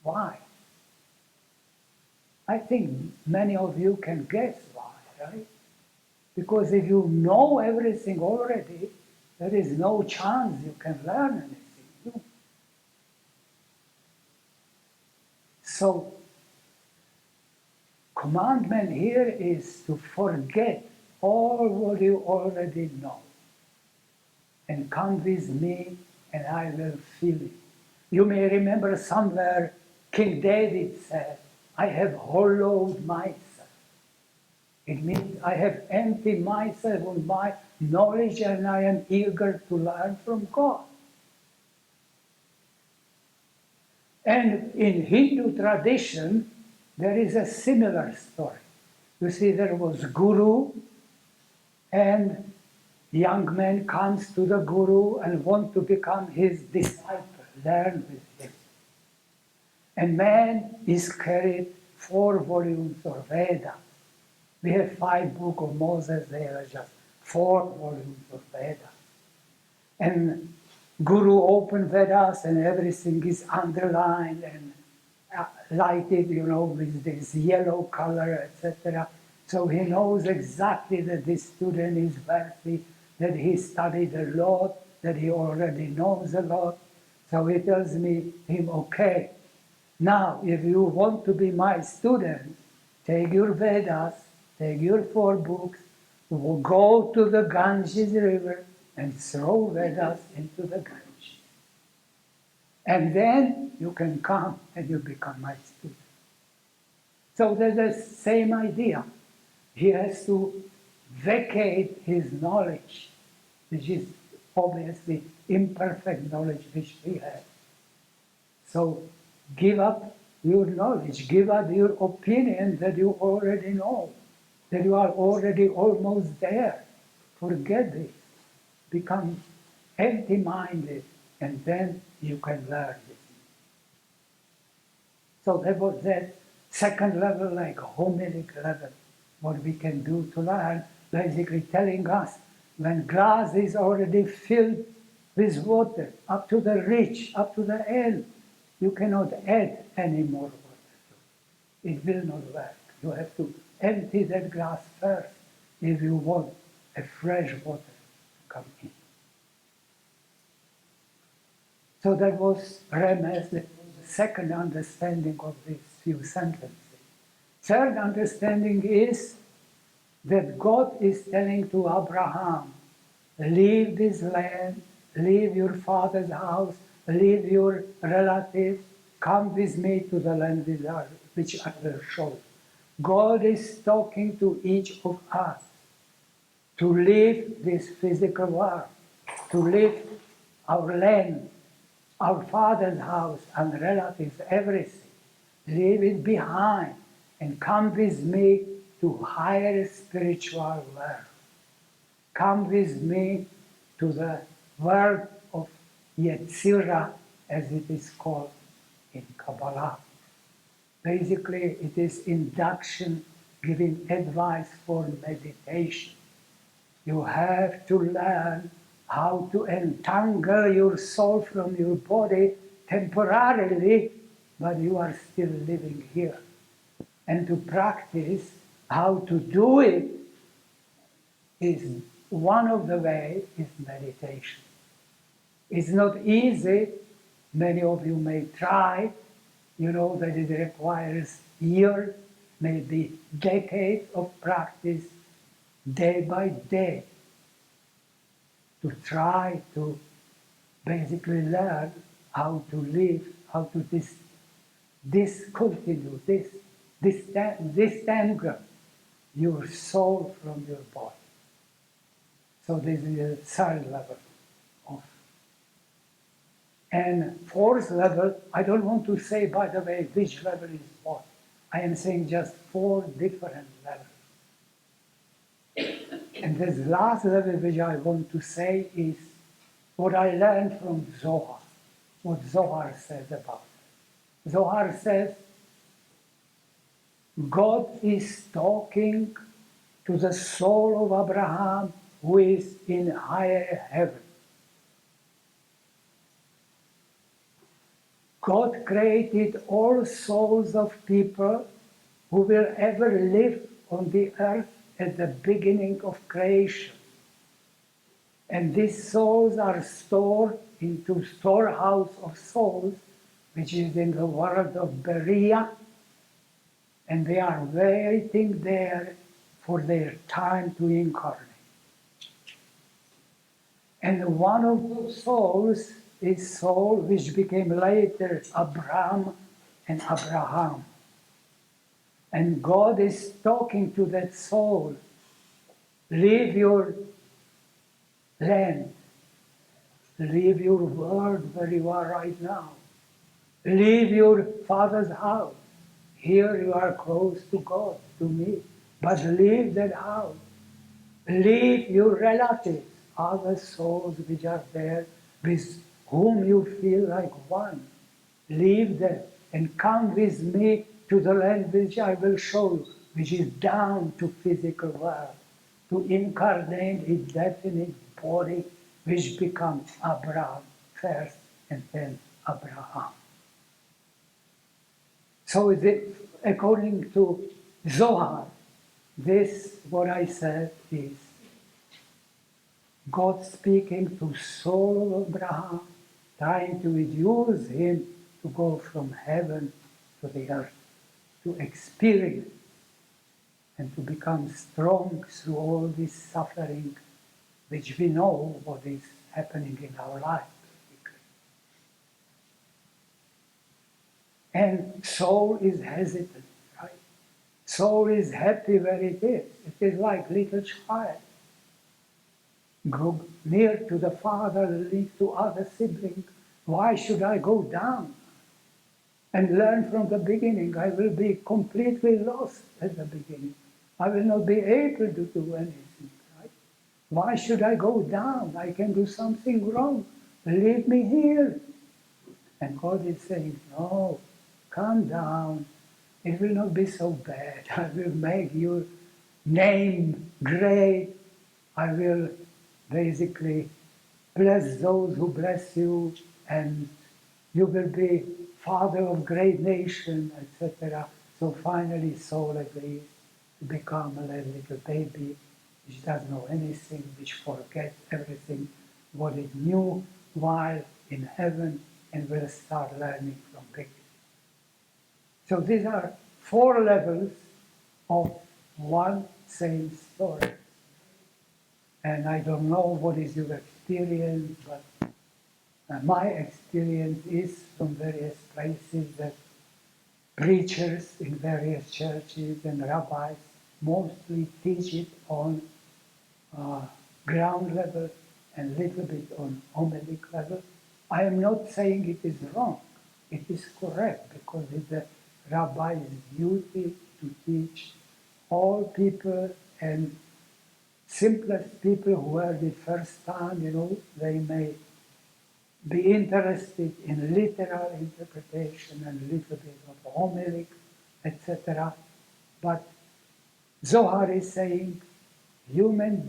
Why? I think many of you can guess why, right? Because if you know everything already, there is no chance you can learn anything new. So, commandment here is to forget all what you already know and come with me and I will fill you. You may remember somewhere King David said, I have hollowed myself. It means I have emptied myself of my knowledge and I am eager to learn from God. And in Hindu tradition, there is a similar story. You see, there was Guru, and young man comes to the Guru and wants to become his disciple, learn with him. And man is carried 4 volumes of Veda. We have 5 books of Moses, they are just 4 volumes of Veda. And Guru opened Vedas and everything is underlined and lighted, with this yellow color, etc. So he knows exactly that this student is worthy, that he studied a lot, that he already knows a lot. So he tells me, okay, now if you want to be my student, take your Vedas, take your 4 books, go to the Ganges River and throw Vedas into the Ganges. And then you can come and you become my student. So there's the same idea. He has to vacate his knowledge, which is obviously imperfect knowledge which we have. So give up your knowledge, give up your opinion that you already know, that you are already almost there. Forget this. Become empty-minded, and then you can learn this. So that was that second level, like homilic level, what we can do to learn, basically telling us when glass is already filled with water, up to the ridge, up to the end, you cannot add any more water. It will not work. You have to empty that glass first if you want a fresh water to come in. So that was Remes, that was the second understanding of these few sentences. Third understanding is that God is telling to Abraham, leave this land, leave your father's house, leave your relatives, come with me to the land which I will show you. God is talking to each of us to leave this physical world, to leave our land, our father's house and relatives, everything. Leave it behind and come with me to higher spiritual world. Come with me to the world of Yetzirah, as it is called in Kabbalah. Basically, it is induction, giving advice for meditation. You have to learn how to entangle your soul from your body temporarily, but you are still living here. And to practice how to do it is one of the ways is meditation. It's not easy. Many of you may try. You know that it requires years, maybe decades of practice, day by day, to try to basically learn how to live, how to discontinue, disentangle your soul from your body. So this is the third level of. And fourth level, I don't want to say, by the way, which level is what. I am saying just 4 different levels. And this last level which I want to say is what I learned from Zohar, what Zohar says about it. Zohar says, God is talking to the soul of Abraham who is in higher heaven. God created all souls of people who will ever live on the earth at the beginning of creation. And these souls are stored into storehouse of souls, which is in the world of Berea, and they are waiting there for their time to incarnate. And one of those souls is soul which became later Abraham and Abraham. And God is talking to that soul, leave your land, leave your world where you are right now, leave your father's house. Here you are close to God, to me, but leave that house. Leave your relatives, other souls which are there, with whom you feel like one. Leave them and come with me to the land which I will show you, which is down to physical world, to incarnate a definite body which becomes Abraham first and then Abraham. So according to Zohar, this, what I said, is God speaking to soul of Abraham, trying to induce him to go from heaven to the earth, to experience and to become strong through all this suffering, which we know what is happening in our life. And soul is hesitant, right? Soul is happy where it is. It is like little child. Go near to the father, leave to other siblings. Why should I go down and learn from the beginning? I will be completely lost at the beginning. I will not be able to do anything, right? Why should I go down? I can do something wrong. Leave me here. And God is saying, no, come down. It will not be so bad. I will make your name great. I will basically bless those who bless you, and you will be father of great nation, etc. So finally Saul agrees to become a little baby which doesn't know anything, which forgets everything what it knew while in heaven, and will start learning from beginning. So these are 4 levels of one same story. And I don't know what is your experience, but my experience is from various places that preachers in various churches and rabbis mostly teach it on ground level and little bit on homilic level. I am not saying it is wrong. It is correct because it's the rabbi's duty to teach all people, and simplest people who are the first time, they may be interested in literal interpretation and a little bit of homilic, etc. But Zohar is saying each human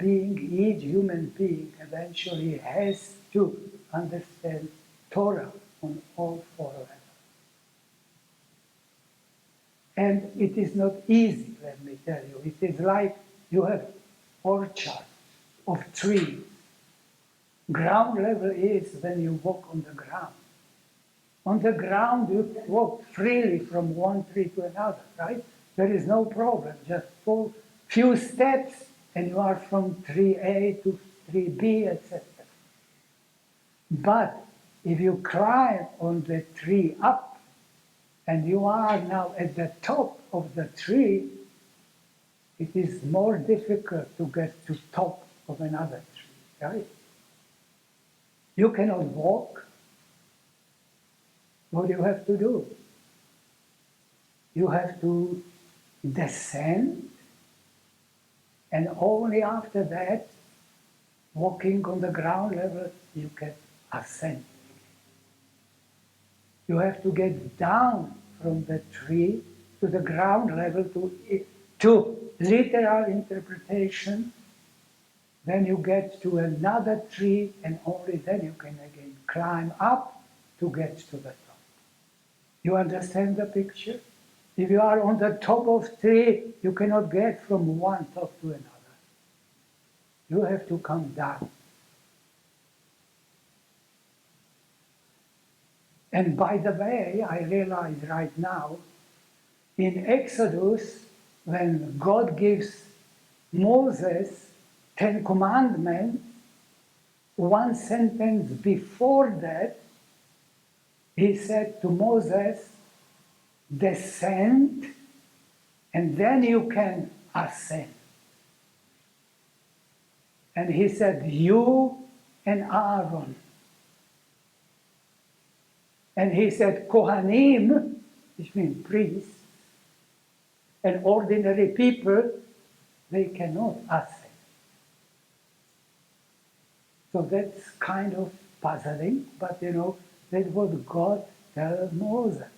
being eventually has to understand Torah on all 4 levels. And it is not easy, let me tell you. It is like you have orchard of trees. Ground level is when you walk on the ground. On the ground, you walk freely from one tree to another, right? There is no problem. Just go few steps, and you are from tree A to tree B, etc. But if you climb on the tree up, and you are now at the top of the tree, it is more difficult to get to top of another tree, right? You cannot walk. What do you have to do? You have to descend, and only after that, walking on the ground level, you can ascend. You have to get down from the tree to the ground level to literal interpretation. Then you get to another tree, and only then you can again climb up to get to the top. You understand the picture? If you are on the top of tree, you cannot get from one top to another. You have to come down. And by the way, I realize right now, in Exodus, when God gives Moses 10 commandments, one sentence before that, he said to Moses, descend, and then you can ascend. And he said, you and Aaron. And he said, Kohanim, which means priests, and ordinary people, they cannot ascend. So that's kind of puzzling, but that's what God tells Moses.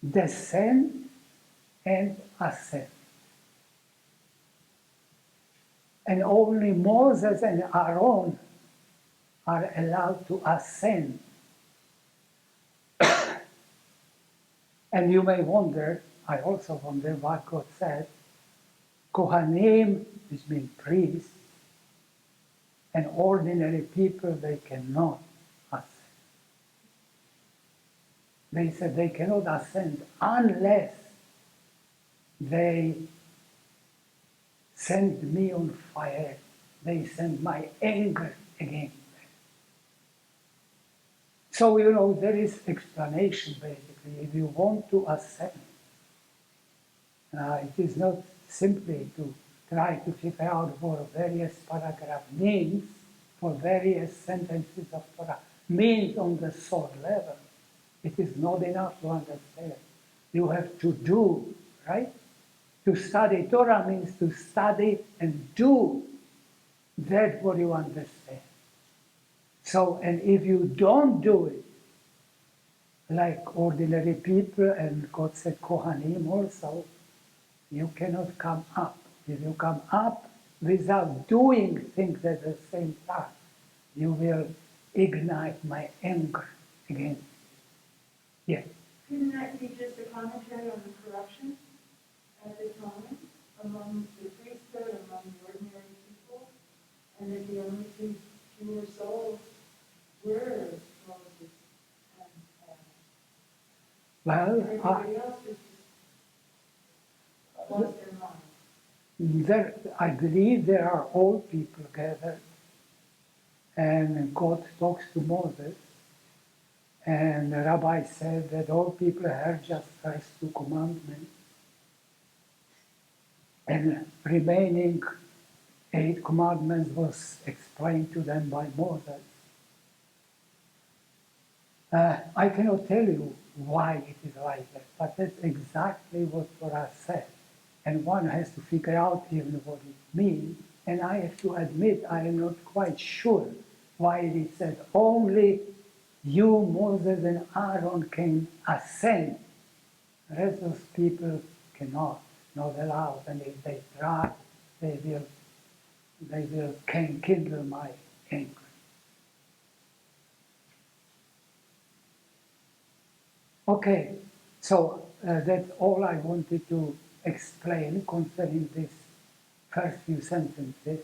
descend and ascend. And only Moses and Aaron are allowed to ascend. And you may wonder, I also wonder what God said, Kohanim, which means priests, and ordinary people, they cannot ascend. They said they cannot ascend unless they send me on fire. They send my anger against them. So, there is explanation, basically. If you want to ascend, it is not simply to try to figure out what various paragraph means for various sentences of Torah, means on the soul level. It is not enough to understand. You have to do, right? To study Torah means to study and do that what you understand. So, and if you don't do it, like ordinary people, and God said Kohanim also, you cannot come up. If you come up without doing things at the same time, you will ignite my anger against you. Yes? Couldn't that be just a commentary on the corruption at the time among the priesthood, among the ordinary people, and that the only two pure souls were Moses and everybody else just lost their mind? I believe there are all people gathered, and God talks to Moses, and the rabbi said that all people heard just first 2 commandments, and remaining 8 commandments was explained to them by Moses. I cannot tell you why it is like that, but that's exactly what Torah said. And one has to figure out even what it means. And I have to admit, I am not quite sure why it is said only you, Moses and Aaron, can ascend. The rest of people cannot, not allowed. And if they try, they will can kindle my anger. Okay, so that's all I wanted to explain concerning this first few sentences.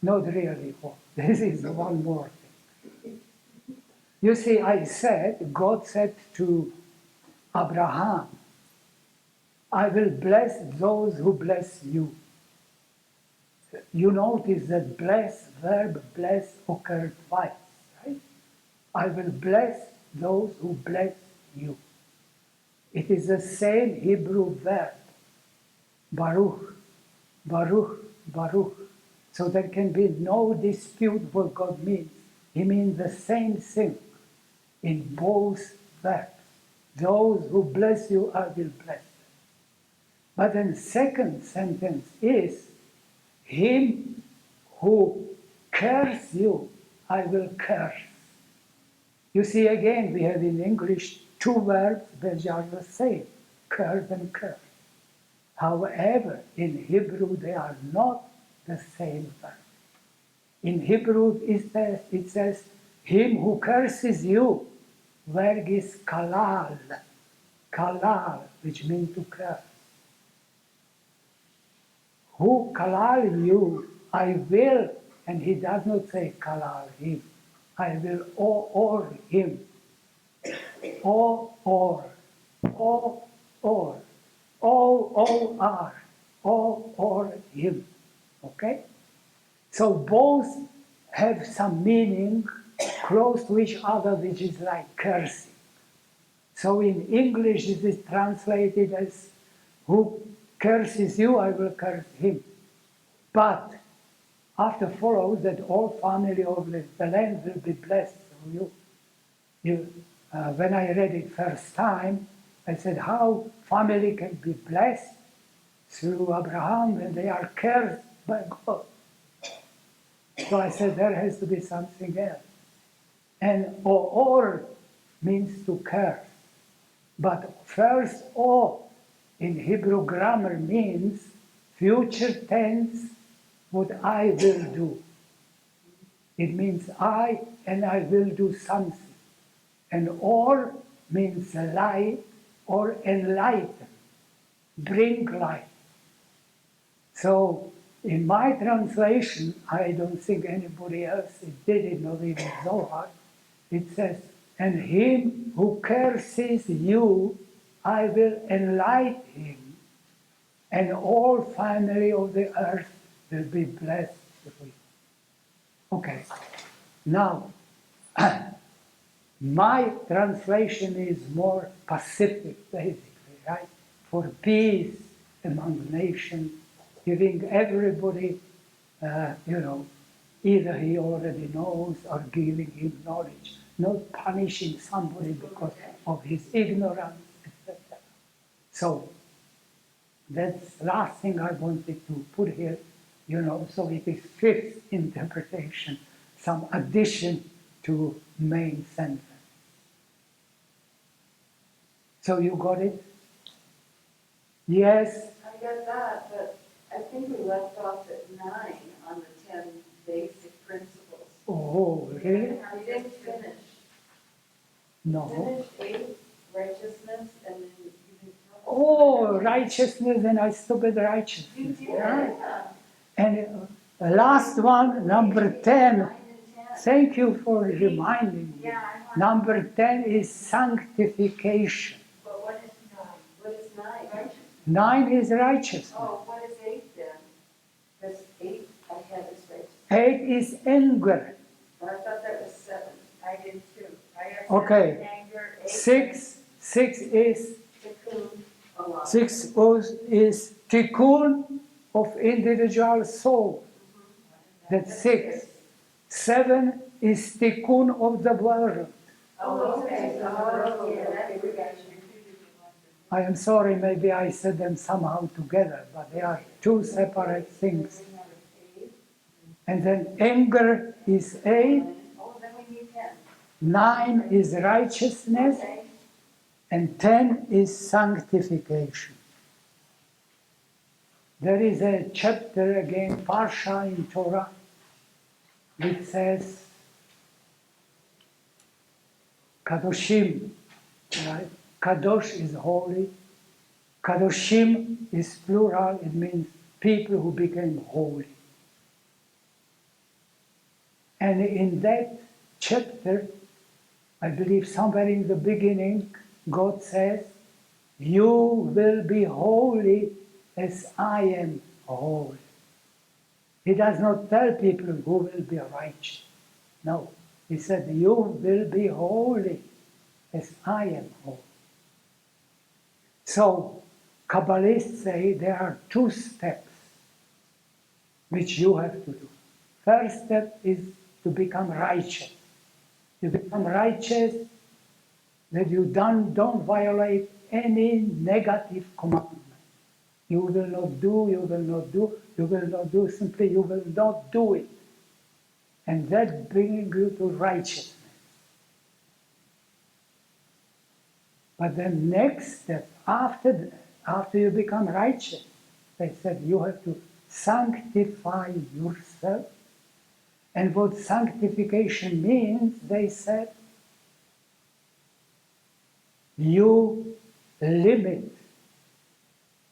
Not really all. This is one more thing. You see, God said to Abraham, I will bless those who bless you. You notice that verb bless occurred twice, right? I will bless those who bless you. It is the same Hebrew verb, baruch, baruch, baruch. So there can be no dispute what God means. He means the same thing in both verbs. Those who bless you, I will bless them. But then second sentence is, him who curses you, I will curse. You see, again, we have in English 2 verbs that are the same, curse and curse. However, in Hebrew, they are not the same verb. In Hebrew, it says, him who curses you, vergis kalal, kalal, which means to curse. Who kalal you, I will, and he does not say kalal him, I will or him. Or him. Okay? So both have some meaning close to each other, which is like cursing. So in English it is translated as, who curses you, I will curse him. But after follows that all family of the land will be blessed through you. When I read it first time, I said, how family can be blessed through Abraham when they are cursed by God? So I said, there has to be something else. And or means to curse. But first O in Hebrew grammar means future tense, what I will do. It means I and I will do something. And or means light or enlighten, bring light. So in my translation, I don't think anybody else did it, not even Zohar, it says, and him who curses you, I will enlighten him, and all family of the earth will be blessed with you. Okay, now, my translation is more pacific, basically, right? For peace among nations, giving everybody, either he already knows or giving him knowledge, not punishing somebody because of his ignorance, etc. So that's the last thing I wanted to put here, so it is fifth interpretation, some addition to main sentence. So you got it? Yes? I got that, but I think we left off at 9 on the 10 basic principles. Oh, really? We didn't finish. No. Finish 8, righteousness, and then you didn't tell us. Oh, righteousness, and I stopped at You righteousness. did, Right. yeah. And the last one, number 10, 9 and 10. thank you for reminding me. Yeah, I want. Number 10 is sanctification. But what is 9? What is 9? Righteous. 9 is righteousness. Oh, what is 8 then? Because 8 I had as righteousness. 8 is anger. I thought that was 7. I did too. I have Okay. anger, 6 is Tikkun olam. 6 is tikkun of individual soul. That's 6. 7 is tikkun of the world. Oh, okay. Oh, Yeah, okay, we got you. I am sorry, maybe I said them somehow together, but they are two separate things. And then anger is 8, Oh, then we need 10. 9 is righteousness, Okay. and 10 is sanctification. There is a chapter again, Parsha in Torah, which says, Kadoshim, right? Kadosh is holy. Kadoshim is plural, it means people who became holy. And in that chapter, I believe somewhere in the beginning, God says, you will be holy as I am holy. He does not tell people who will be righteous. No, he said, you will be holy as I am holy. So, Kabbalists say there are 2 steps which you have to do. First step is to become righteous. You become righteous that you don't violate any negative commandment. You will not do, you will not do, you will not do, simply you will not do it. And that brings you to righteousness. But the next step, after you become righteous, they said you have to sanctify yourself. And what sanctification means, they said, you limit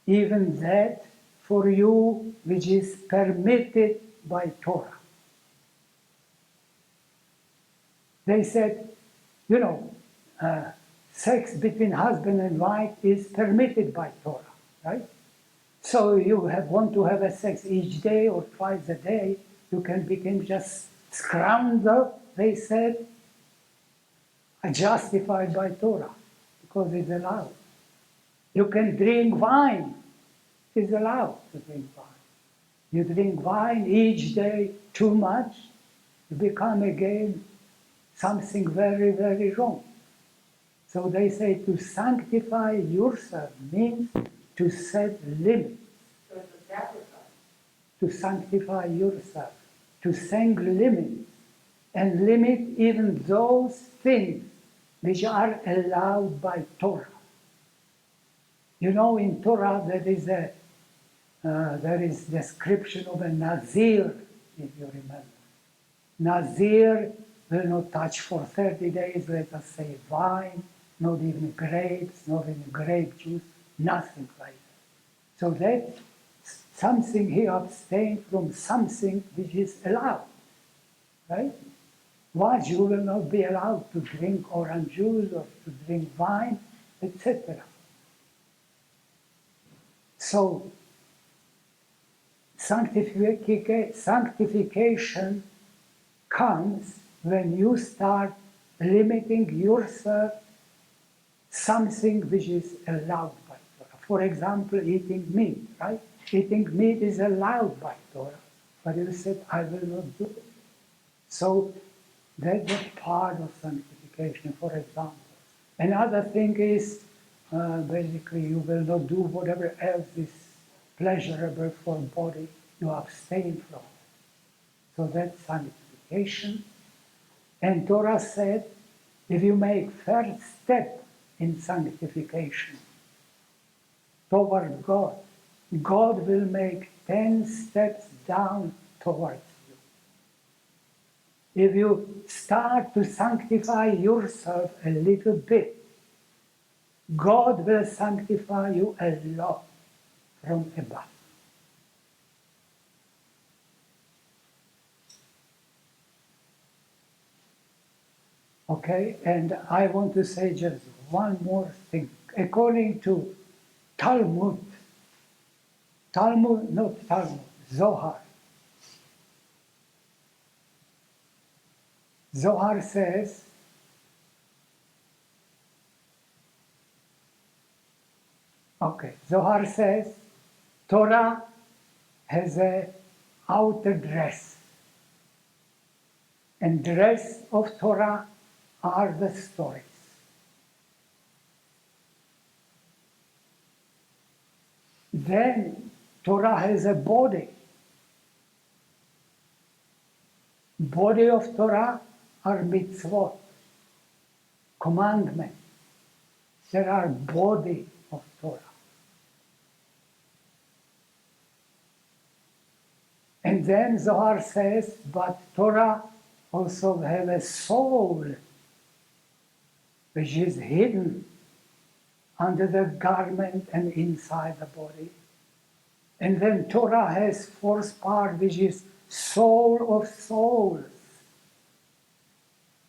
even that for you which is permitted by Torah. They said, sex between husband and wife is permitted by Torah, right? So you want to have a sex each day or twice a day, you can become just scoundrel, they said, justified by Torah, because it's allowed. You can drink wine, it's allowed to drink wine. You drink wine each day too much, you become again something very, very wrong. So they say to sanctify yourself means to set limits. So it's a sacrifice. To sanctify yourself, to set limits, and limit even those things which are allowed by Torah. You know, in Torah there is description of a Nazir, if you remember. Nazir will not touch for 30 days, let us say, wine, not even grapes, not even grape juice, nothing like that. So that's something he abstained from something which is allowed, right? Why you will not be allowed to drink orange juice or to drink wine, etc. So sanctification comes when you start limiting yourself something which is allowed by Torah. For example, eating meat, right? Eating meat is allowed by Torah, but you said, I will not do it. So that's a part of sanctification, for example. Another thing is, basically, you will not do whatever else is pleasurable for body, you abstain from it. So that's sanctification. And Torah said, if you make first step in sanctification toward God, God will make 10 steps down towards you. If you start to sanctify yourself a little bit, God will sanctify you a lot from above. Okay, and I want to say just one more thing. According to Talmud, Zohar. Zohar says, Zohar says, Torah has a outer dress. And dress of Torah are the stories. Then Torah has a body. Body of Torah are mitzvot, commandments. There are body of Torah. And then Zohar says, but Torah also have a soul, which is hidden under the garment and inside the body. And then Torah has fourth part, which is soul of souls.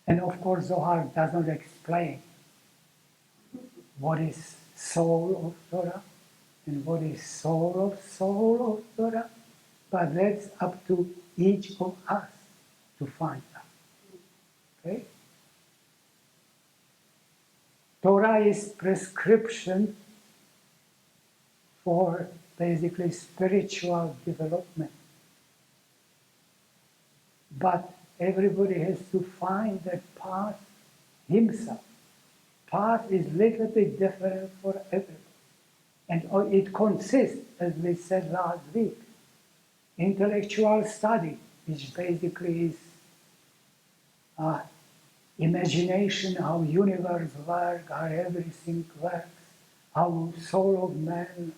And of course, Zohar does not explain what is soul of Torah and what is soul of Torah, but that's up to each of us to find out. Okay? Torah is prescription for basically spiritual development. But everybody has to find that path himself. Path is a little bit different for everybody. And it consists, as we said last week, intellectual study, which basically is imagination, how universe works, how everything works, how soul of man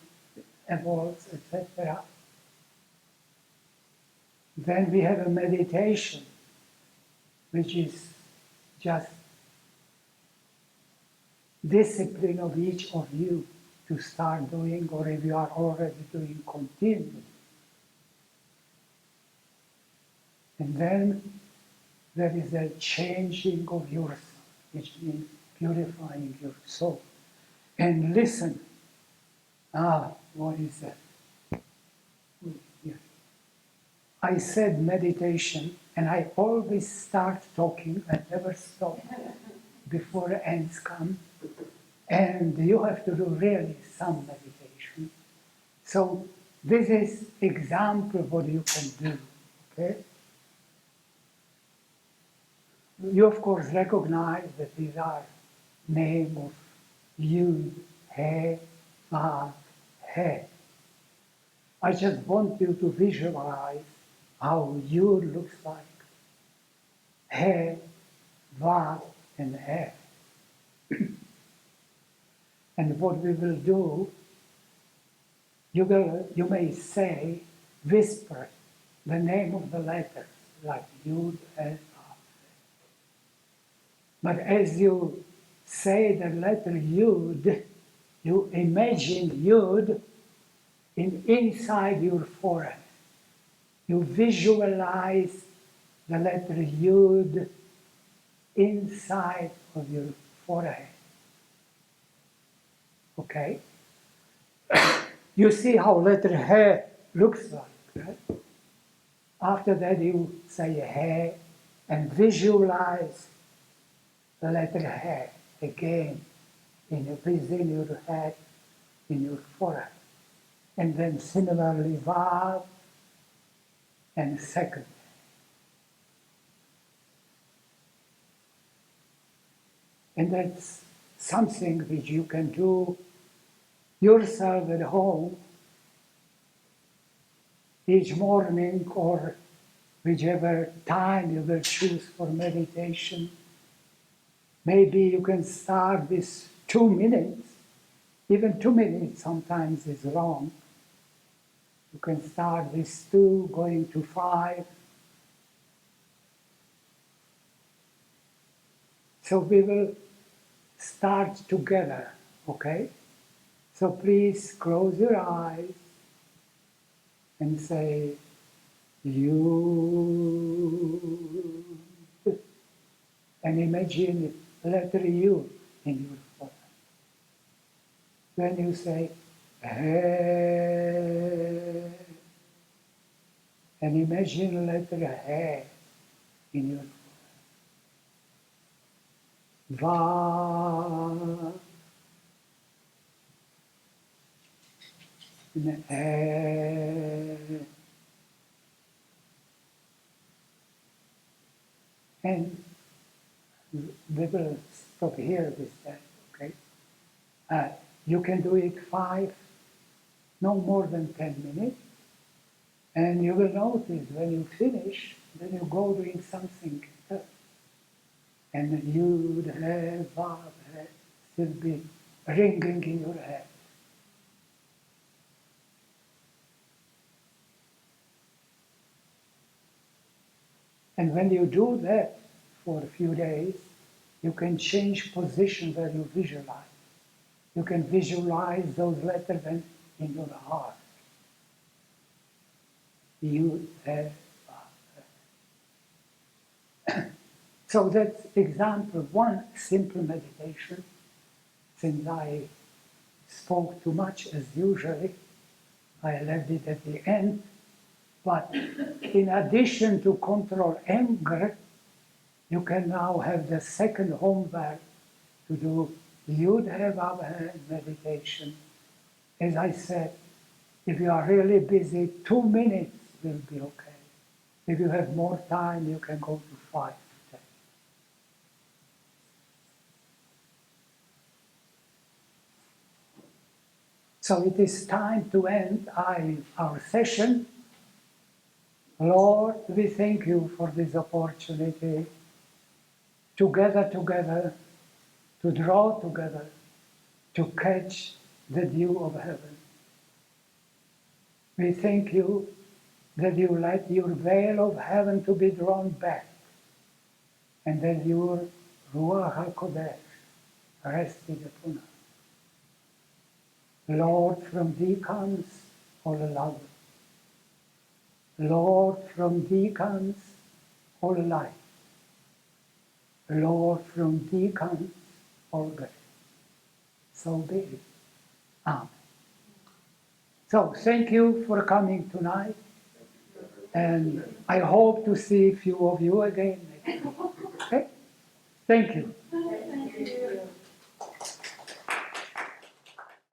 evolves, etc. Then we have a meditation, which is just discipline of each of you to start doing, or if you are already doing, continue. And then there is a changing of yourself, which means purifying your soul. And listen, what is that? Yes. I said meditation, and I always start talking, I never stop before the ends come. And you have to do really some meditation. So this is example of what you can do, okay? You of course recognize that these are names of Yud, He, Vav, He. I just want you to visualize how Yud looks like, He, Vav, and He. And what we will do you may say, whisper the name of the letters, like Yud, El, Vav. But as you say the letter Yud, you imagine Yud inside your forehead. You visualize the letter Yud inside of your forehead. Okay? You see how letter He looks like, right? After that you say He and visualize the letter He again within your head, in your forehead. And then similarly Vav and second. And that's something which you can do yourself at home each morning or whichever time you will choose for meditation. Maybe you can start with 2 minutes. Even 2 minutes sometimes is long. You can start with 2, going to 5. So we will start together, okay? So please close your eyes and say, you, and imagine letter U in your forehead. Then you say, He, and imagine letter He in your forehead. Va, and He. And we will stop here with that, okay? You can do it 5, no more than 10 minutes. And you will notice when you finish, then you go doing something else. And Yud, He, Vav, He still be ringing in your head. And when you do that for a few days, you can change position where you visualize. You can visualize those letters in your heart. You have. So that's example 1, simple meditation. Since I spoke too much as usually, I left it at the end. But in addition to control anger, you can now have the second homework to do Yud He Vav He meditation. As I said, if you are really busy, 2 minutes will be okay. If you have more time, you can go to 5 to 10. So it is time to end our session. Lord, we thank you for this opportunity to gather together, to draw together, to catch the dew of heaven. We thank you that you let your veil of heaven to be drawn back, and that your Ruach HaKodesh rested upon us. Lord, from thee comes all love. Lord, from thee comes all life. Lord, from thee comes all good. So be it. Amen. So thank you for coming tonight, and I hope to see a few of you again next week. Okay? Thank you. Thank you.